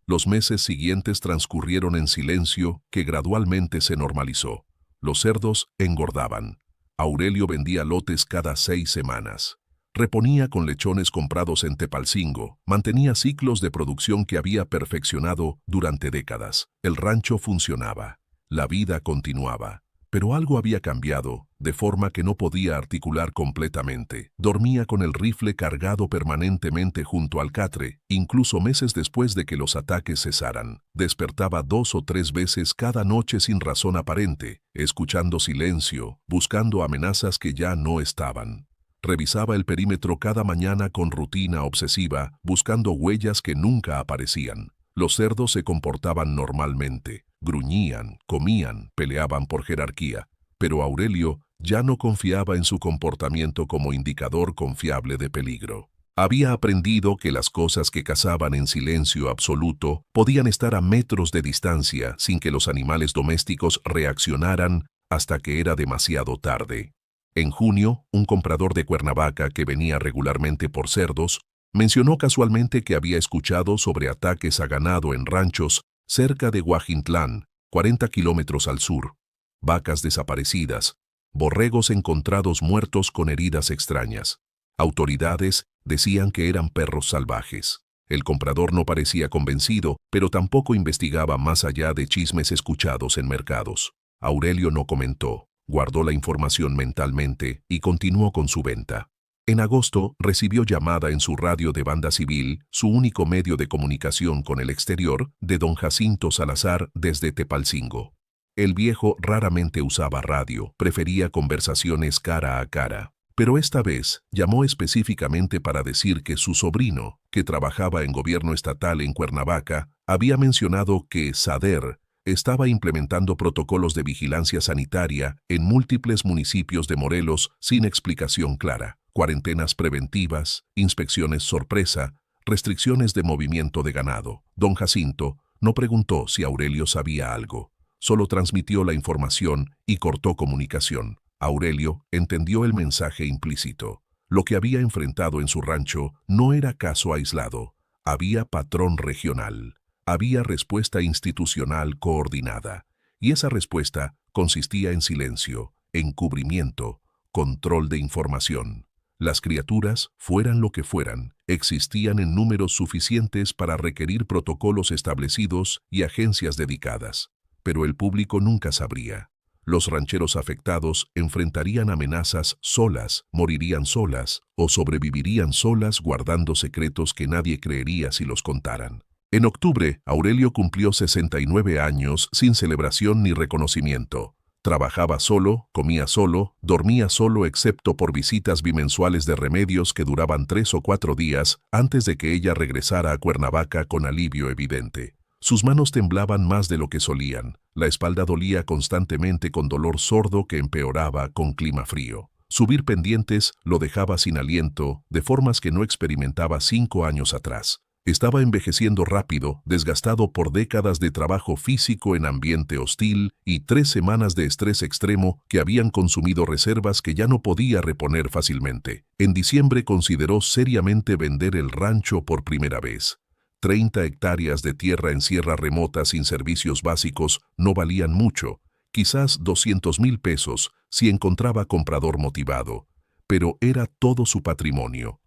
Los meses siguientes transcurrieron en silencio, que gradualmente se normalizó. Los cerdos engordaban. Aurelio vendía lotes cada 6 semanas. Reponía con lechones comprados en Tepalcingo, mantenía ciclos de producción que había perfeccionado durante décadas. El rancho funcionaba, la vida continuaba. Pero algo había cambiado, de forma que no podía articular completamente. Dormía con el rifle cargado permanentemente junto al catre, incluso meses después de que los ataques cesaran. Despertaba 2 o 3 veces cada noche sin razón aparente, escuchando silencio, buscando amenazas que ya no estaban. Revisaba el perímetro cada mañana con rutina obsesiva, buscando huellas que nunca aparecían. Los cerdos se comportaban normalmente, gruñían, comían, peleaban por jerarquía, pero Aurelio ya no confiaba en su comportamiento como indicador confiable de peligro. Había aprendido que las cosas que cazaban en silencio absoluto podían estar a metros de distancia sin que los animales domésticos reaccionaran hasta que era demasiado tarde. En junio, un comprador de Cuernavaca que venía regularmente por cerdos mencionó casualmente que había escuchado sobre ataques a ganado en ranchos cerca de Huajintlán, 40 kilómetros al sur, vacas desaparecidas, borregos encontrados muertos con heridas extrañas. Autoridades decían que eran perros salvajes. El comprador no parecía convencido, pero tampoco investigaba más allá de chismes escuchados en mercados. Aurelio no comentó, guardó la información mentalmente y continuó con su venta. En agosto recibió llamada en su radio de banda civil, su único medio de comunicación con el exterior, de don Jacinto Salazar desde Tepalcingo. El viejo raramente usaba radio, prefería conversaciones cara a cara. Pero esta vez llamó específicamente para decir que su sobrino, que trabajaba en gobierno estatal en Cuernavaca, había mencionado que SADER estaba implementando protocolos de vigilancia sanitaria en múltiples municipios de Morelos sin explicación clara. Cuarentenas preventivas, inspecciones sorpresa, restricciones de movimiento de ganado. Don Jacinto no preguntó si Aurelio sabía algo, solo transmitió la información y cortó comunicación. Aurelio entendió el mensaje implícito. Lo que había enfrentado en su rancho no era caso aislado. Había patrón regional. Había respuesta institucional coordinada. Y esa respuesta consistía en silencio, encubrimiento, control de información. Las criaturas, fueran lo que fueran, existían en números suficientes para requerir protocolos establecidos y agencias dedicadas. Pero el público nunca sabría. Los rancheros afectados enfrentarían amenazas solas, morirían solas o sobrevivirían solas guardando secretos que nadie creería si los contaran. En octubre, Aurelio cumplió 69 años sin celebración ni reconocimiento. Trabajaba solo, comía solo, dormía solo excepto por visitas bimensuales de Remedios que duraban 3 o 4 días antes de que ella regresara a Cuernavaca con alivio evidente. Sus manos temblaban más de lo que solían. La espalda dolía constantemente con dolor sordo que empeoraba con clima frío. Subir pendientes lo dejaba sin aliento, de formas que no experimentaba 5 años atrás. Estaba envejeciendo rápido, desgastado por décadas de trabajo físico en ambiente hostil y 3 semanas de estrés extremo que habían consumido reservas que ya no podía reponer fácilmente. En diciembre consideró seriamente vender el rancho por primera vez. 30 hectáreas de tierra en sierra remota sin servicios básicos no valían mucho, quizás 200,000 pesos si encontraba comprador motivado, pero era todo su patrimonio.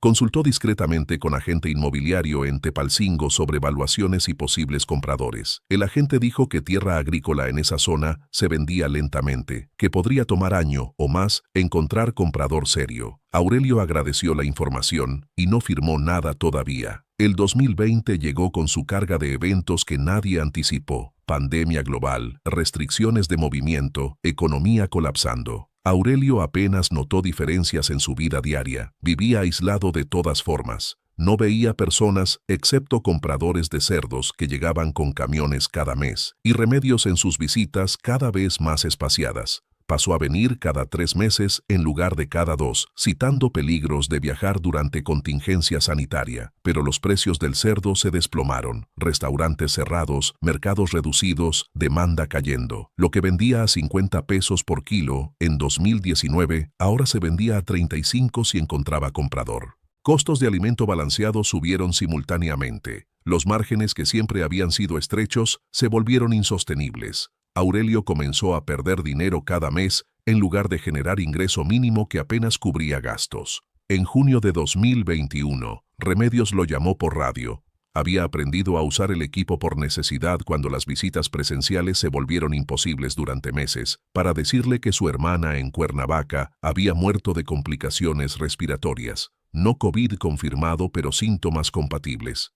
Consultó discretamente con agente inmobiliario en Tepalcingo sobre valuaciones y posibles compradores. El agente dijo que tierra agrícola en esa zona se vendía lentamente, que podría tomar año o más encontrar comprador serio. Aurelio agradeció la información y no firmó nada todavía. El 2020 llegó con su carga de eventos que nadie anticipó. Pandemia global, restricciones de movimiento, economía colapsando. Aurelio apenas notó diferencias en su vida diaria. Vivía aislado de todas formas. No veía personas excepto compradores de cerdos que llegaban con camiones cada mes y Remedios en sus visitas cada vez más espaciadas. Pasó a venir cada 3 meses en lugar de cada 2, citando peligros de viajar durante contingencia sanitaria. Pero los precios del cerdo se desplomaron. Restaurantes cerrados, mercados reducidos, demanda cayendo. Lo que vendía a 50 pesos por kilo en 2019, ahora se vendía a 35 si encontraba comprador. Costos de alimento balanceado subieron simultáneamente. Los márgenes que siempre habían sido estrechos se volvieron insostenibles. Aurelio comenzó a perder dinero cada mes en lugar de generar ingreso mínimo que apenas cubría gastos. En junio de 2021, Remedios lo llamó por radio. Había aprendido a usar el equipo por necesidad cuando las visitas presenciales se volvieron imposibles durante meses, para decirle que su hermana en Cuernavaca había muerto de complicaciones respiratorias. No COVID confirmado, pero síntomas compatibles.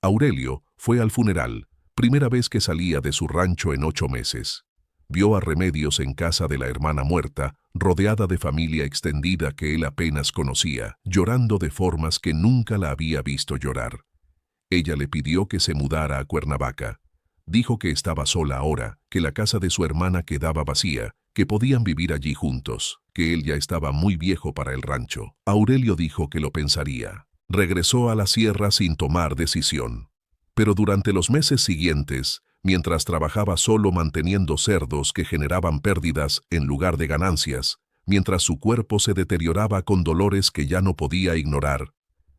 Aurelio fue al funeral. Primera vez que salía de su rancho en 8 meses. Vio a Remedios en casa de la hermana muerta, rodeada de familia extendida que él apenas conocía, llorando de formas que nunca la había visto llorar. Ella le pidió que se mudara a Cuernavaca. Dijo que estaba sola ahora, que la casa de su hermana quedaba vacía, que podían vivir allí juntos, que él ya estaba muy viejo para el rancho. Aurelio dijo que lo pensaría. Regresó a la sierra sin tomar decisión. Pero durante los meses siguientes, mientras trabajaba solo manteniendo cerdos que generaban pérdidas en lugar de ganancias, mientras su cuerpo se deterioraba con dolores que ya no podía ignorar,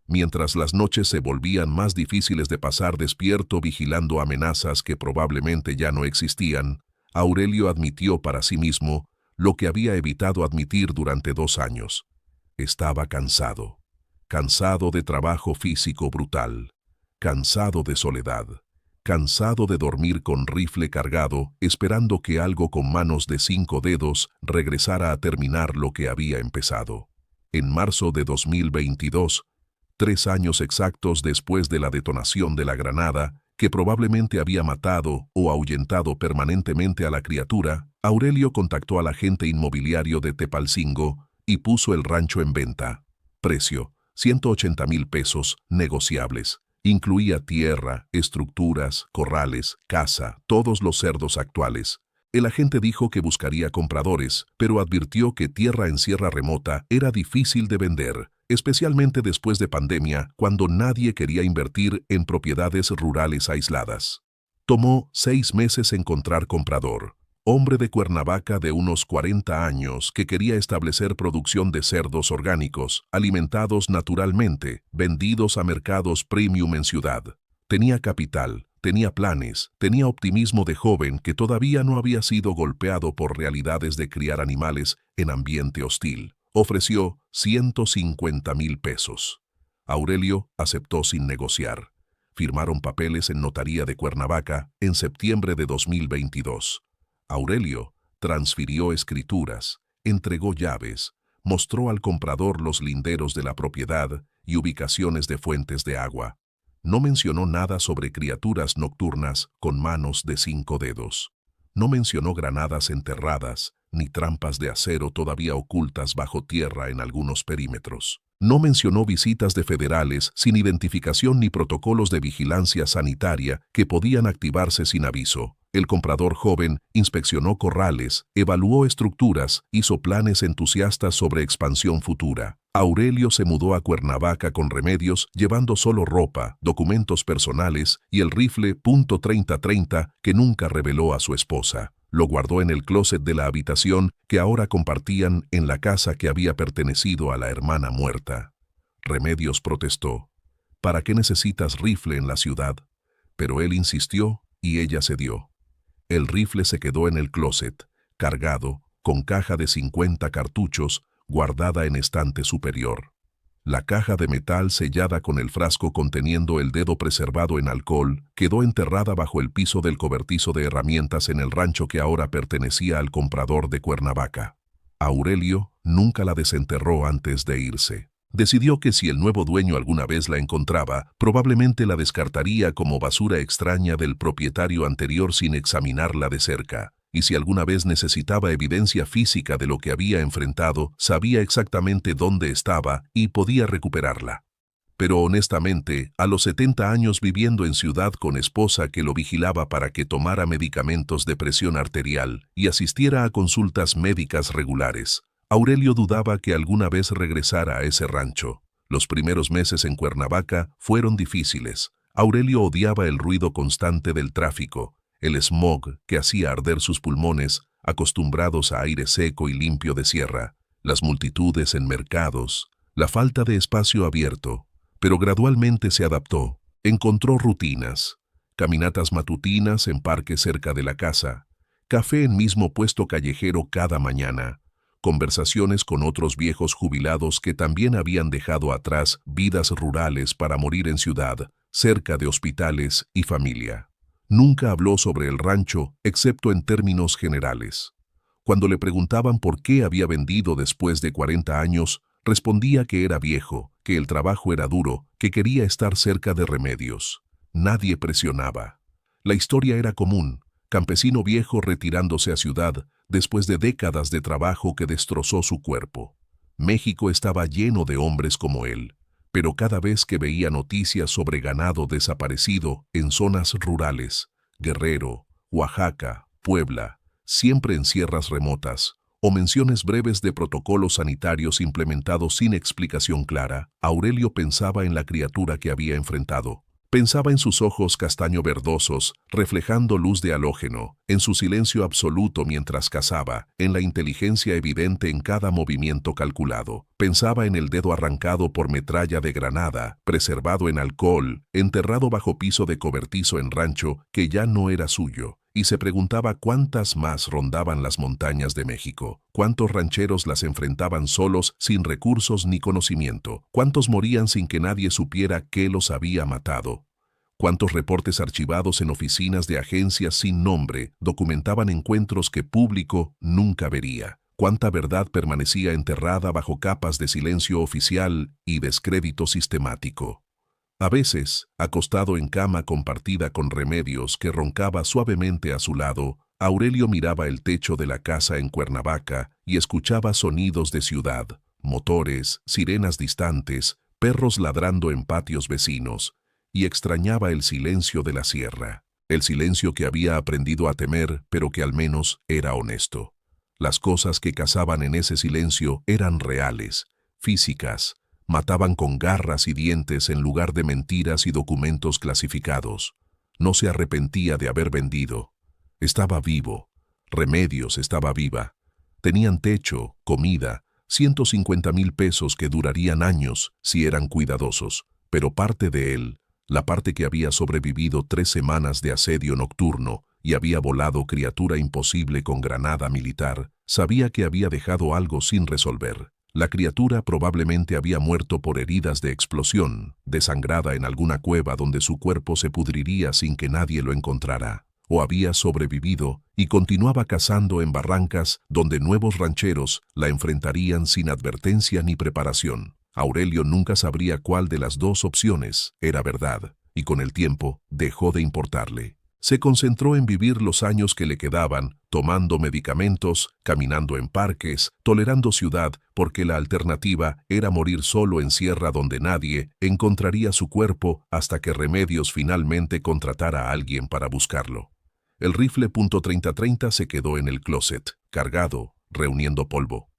mientras las noches se volvían más difíciles de pasar despierto vigilando amenazas que probablemente ya no existían, Aurelio admitió para sí mismo lo que había evitado admitir durante 2 años. Estaba cansado. Cansado de trabajo físico brutal. Cansado de soledad. Cansado de dormir con rifle cargado, esperando que algo con manos de 5 dedos regresara a terminar lo que había empezado. En marzo de 2022, 3 años exactos después de la detonación de la granada, que probablemente había matado o ahuyentado permanentemente a la criatura, Aurelio contactó al agente inmobiliario de Tepalcingo y puso el rancho en venta. Precio: 180,000 pesos, negociables. Incluía tierra, estructuras, corrales, casa, todos los cerdos actuales. El agente dijo que buscaría compradores, pero advirtió que tierra en Sierra Remota era difícil de vender, especialmente después de pandemia, cuando nadie quería invertir en propiedades rurales aisladas. Tomó 6 meses encontrar comprador. Hombre de Cuernavaca de unos 40 años que quería establecer producción de cerdos orgánicos, alimentados naturalmente, vendidos a mercados premium en ciudad. Tenía capital, tenía planes, tenía optimismo de joven que todavía no había sido golpeado por realidades de criar animales en ambiente hostil. Ofreció 150,000 pesos. Aurelio aceptó sin negociar. Firmaron papeles en notaría de Cuernavaca en septiembre de 2022. Aurelio transfirió escrituras, entregó llaves, mostró al comprador los linderos de la propiedad y ubicaciones de fuentes de agua. No mencionó nada sobre criaturas nocturnas con manos de 5 dedos. No mencionó granadas enterradas, ni trampas de acero todavía ocultas bajo tierra en algunos perímetros. No mencionó visitas de federales sin identificación ni protocolos de vigilancia sanitaria que podían activarse sin aviso. El comprador joven inspeccionó corrales, evaluó estructuras, hizo planes entusiastas sobre expansión futura. Aurelio se mudó a Cuernavaca con remedios, llevando solo ropa, documentos personales y el rifle .30-30 que nunca reveló a su esposa. Lo guardó en el closet de la habitación que ahora compartían en la casa que había pertenecido a la hermana muerta. Remedios protestó. ¿Para qué necesitas rifle en la ciudad? Pero él insistió y ella cedió. El rifle se quedó en el closet, cargado, con caja de 50 cartuchos, guardada en estante superior. La caja de metal sellada con el frasco conteniendo el dedo preservado en alcohol quedó enterrada bajo el piso del cobertizo de herramientas en el rancho que ahora pertenecía al comprador de Cuernavaca. Aurelio nunca la desenterró antes de irse. Decidió que si el nuevo dueño alguna vez la encontraba, probablemente la descartaría como basura extraña del propietario anterior sin examinarla de cerca. Y si alguna vez necesitaba evidencia física de lo que había enfrentado, sabía exactamente dónde estaba y podía recuperarla. Pero honestamente, a los 70 años viviendo en ciudad con esposa que lo vigilaba para que tomara medicamentos de presión arterial y asistiera a consultas médicas regulares, Aurelio dudaba que alguna vez regresara a ese rancho. Los primeros meses en Cuernavaca fueron difíciles. Aurelio odiaba el ruido constante del tráfico, el smog que hacía arder sus pulmones, acostumbrados a aire seco y limpio de sierra, las multitudes en mercados, la falta de espacio abierto. Pero gradualmente se adaptó. Encontró rutinas, caminatas matutinas en parques cerca de la casa, café en mismo puesto callejero cada mañana, conversaciones con otros viejos jubilados que también habían dejado atrás vidas rurales para morir en ciudad, cerca de hospitales y familia. Nunca habló sobre el rancho, excepto en términos generales. Cuando le preguntaban por qué había vendido después de 40 años, respondía que era viejo, que el trabajo era duro, que quería estar cerca de Remedios. Nadie presionaba. La historia era común: campesino viejo retirándose a ciudad después de décadas de trabajo que destrozó su cuerpo. México estaba lleno de hombres como él. pero cada vez que veía noticias sobre ganado desaparecido en zonas rurales, Guerrero, Oaxaca, Puebla, siempre en sierras remotas, o menciones breves de protocolos sanitarios implementados sin explicación clara, Aurelio pensaba en la criatura que había enfrentado. Pensaba en sus ojos castaño verdosos, reflejando luz de halógeno, en su silencio absoluto mientras cazaba, en la inteligencia evidente en cada movimiento calculado. Pensaba en el dedo arrancado por metralla de granada, preservado en alcohol, enterrado bajo piso de cobertizo en rancho que ya no era suyo. Y se preguntaba cuántas más rondaban las montañas de México, cuántos rancheros las enfrentaban solos, sin recursos ni conocimiento, cuántos morían sin que nadie supiera qué los había matado, cuántos reportes archivados en oficinas de agencias sin nombre documentaban encuentros que público nunca vería, cuánta verdad permanecía enterrada bajo capas de silencio oficial y descrédito sistemático. A veces, acostado en cama compartida con Remedios que roncaba suavemente a su lado, Aurelio miraba el techo de la casa en Cuernavaca y escuchaba sonidos de ciudad, motores, sirenas distantes, perros ladrando en patios vecinos, y extrañaba el silencio de la sierra, el silencio que había aprendido a temer, pero que al menos era honesto. Las cosas que cazaban en ese silencio eran reales, físicas. Mataban con garras y dientes en lugar de mentiras y documentos clasificados. No se arrepentía de haber vendido. Estaba vivo. Remedios estaba viva. Tenían techo, comida, 150,000 pesos que durarían años si eran cuidadosos. Pero parte de él, la parte que había sobrevivido 3 semanas de asedio nocturno y había volado criatura imposible con granada militar, sabía que había dejado algo sin resolver. La criatura probablemente había muerto por heridas de explosión, desangrada en alguna cueva donde su cuerpo se pudriría sin que nadie lo encontrara, o había sobrevivido y continuaba cazando en barrancas donde nuevos rancheros la enfrentarían sin advertencia ni preparación. Aurelio nunca sabría cuál de las dos opciones era verdad, y con el tiempo dejó de importarle. Se concentró en vivir los años que le quedaban, tomando medicamentos, caminando en parques, tolerando ciudad, porque la alternativa era morir solo en sierra donde nadie encontraría su cuerpo hasta que Remedios finalmente contratara a alguien para buscarlo. El rifle .30-30 se quedó en el closet, cargado, reuniendo polvo.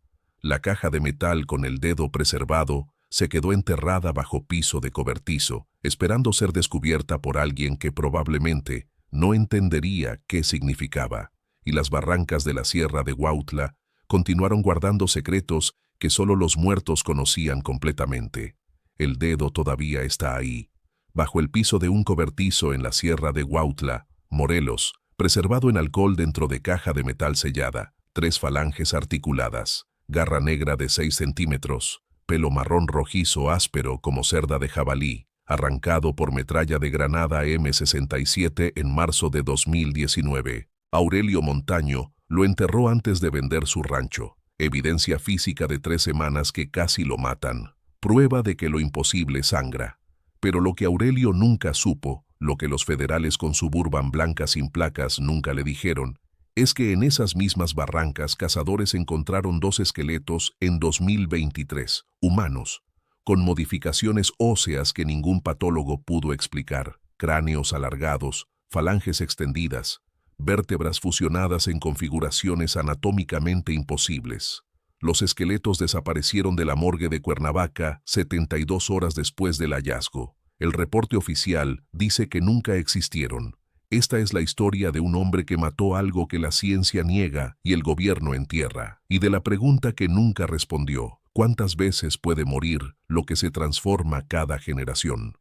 La caja de metal con el dedo preservado se quedó enterrada bajo piso de cobertizo, esperando ser descubierta por alguien que probablemente no entendería qué significaba, y las barrancas de la sierra de Huautla continuaron guardando secretos que solo los muertos conocían completamente. El dedo todavía está ahí, bajo el piso de un cobertizo en la sierra de Huautla, Morelos, preservado en alcohol dentro de caja de metal sellada, 3 falanges articuladas, garra negra de 6 centímetros, pelo marrón rojizo áspero como cerda de jabalí, arrancado por metralla de granada M67 en marzo de 2019. Aurelio Montaño lo enterró antes de vender su rancho. Evidencia física de 3 semanas que casi lo matan. Prueba de que lo imposible sangra. Pero lo que Aurelio nunca supo, lo que los federales con Suburban blanca sin placas nunca le dijeron, es que en esas mismas barrancas cazadores encontraron 2 esqueletos en 2023, humanos, con modificaciones óseas que ningún patólogo pudo explicar, cráneos alargados, falanges extendidas, vértebras fusionadas en configuraciones anatómicamente imposibles. Los esqueletos desaparecieron de la morgue de Cuernavaca 72 horas después del hallazgo. El reporte oficial dice que nunca existieron. Esta es la historia de un hombre que mató algo que la ciencia niega y el gobierno entierra, y de la pregunta que nunca respondió. ¿Cuántas veces puede morir lo que se transforma cada generación?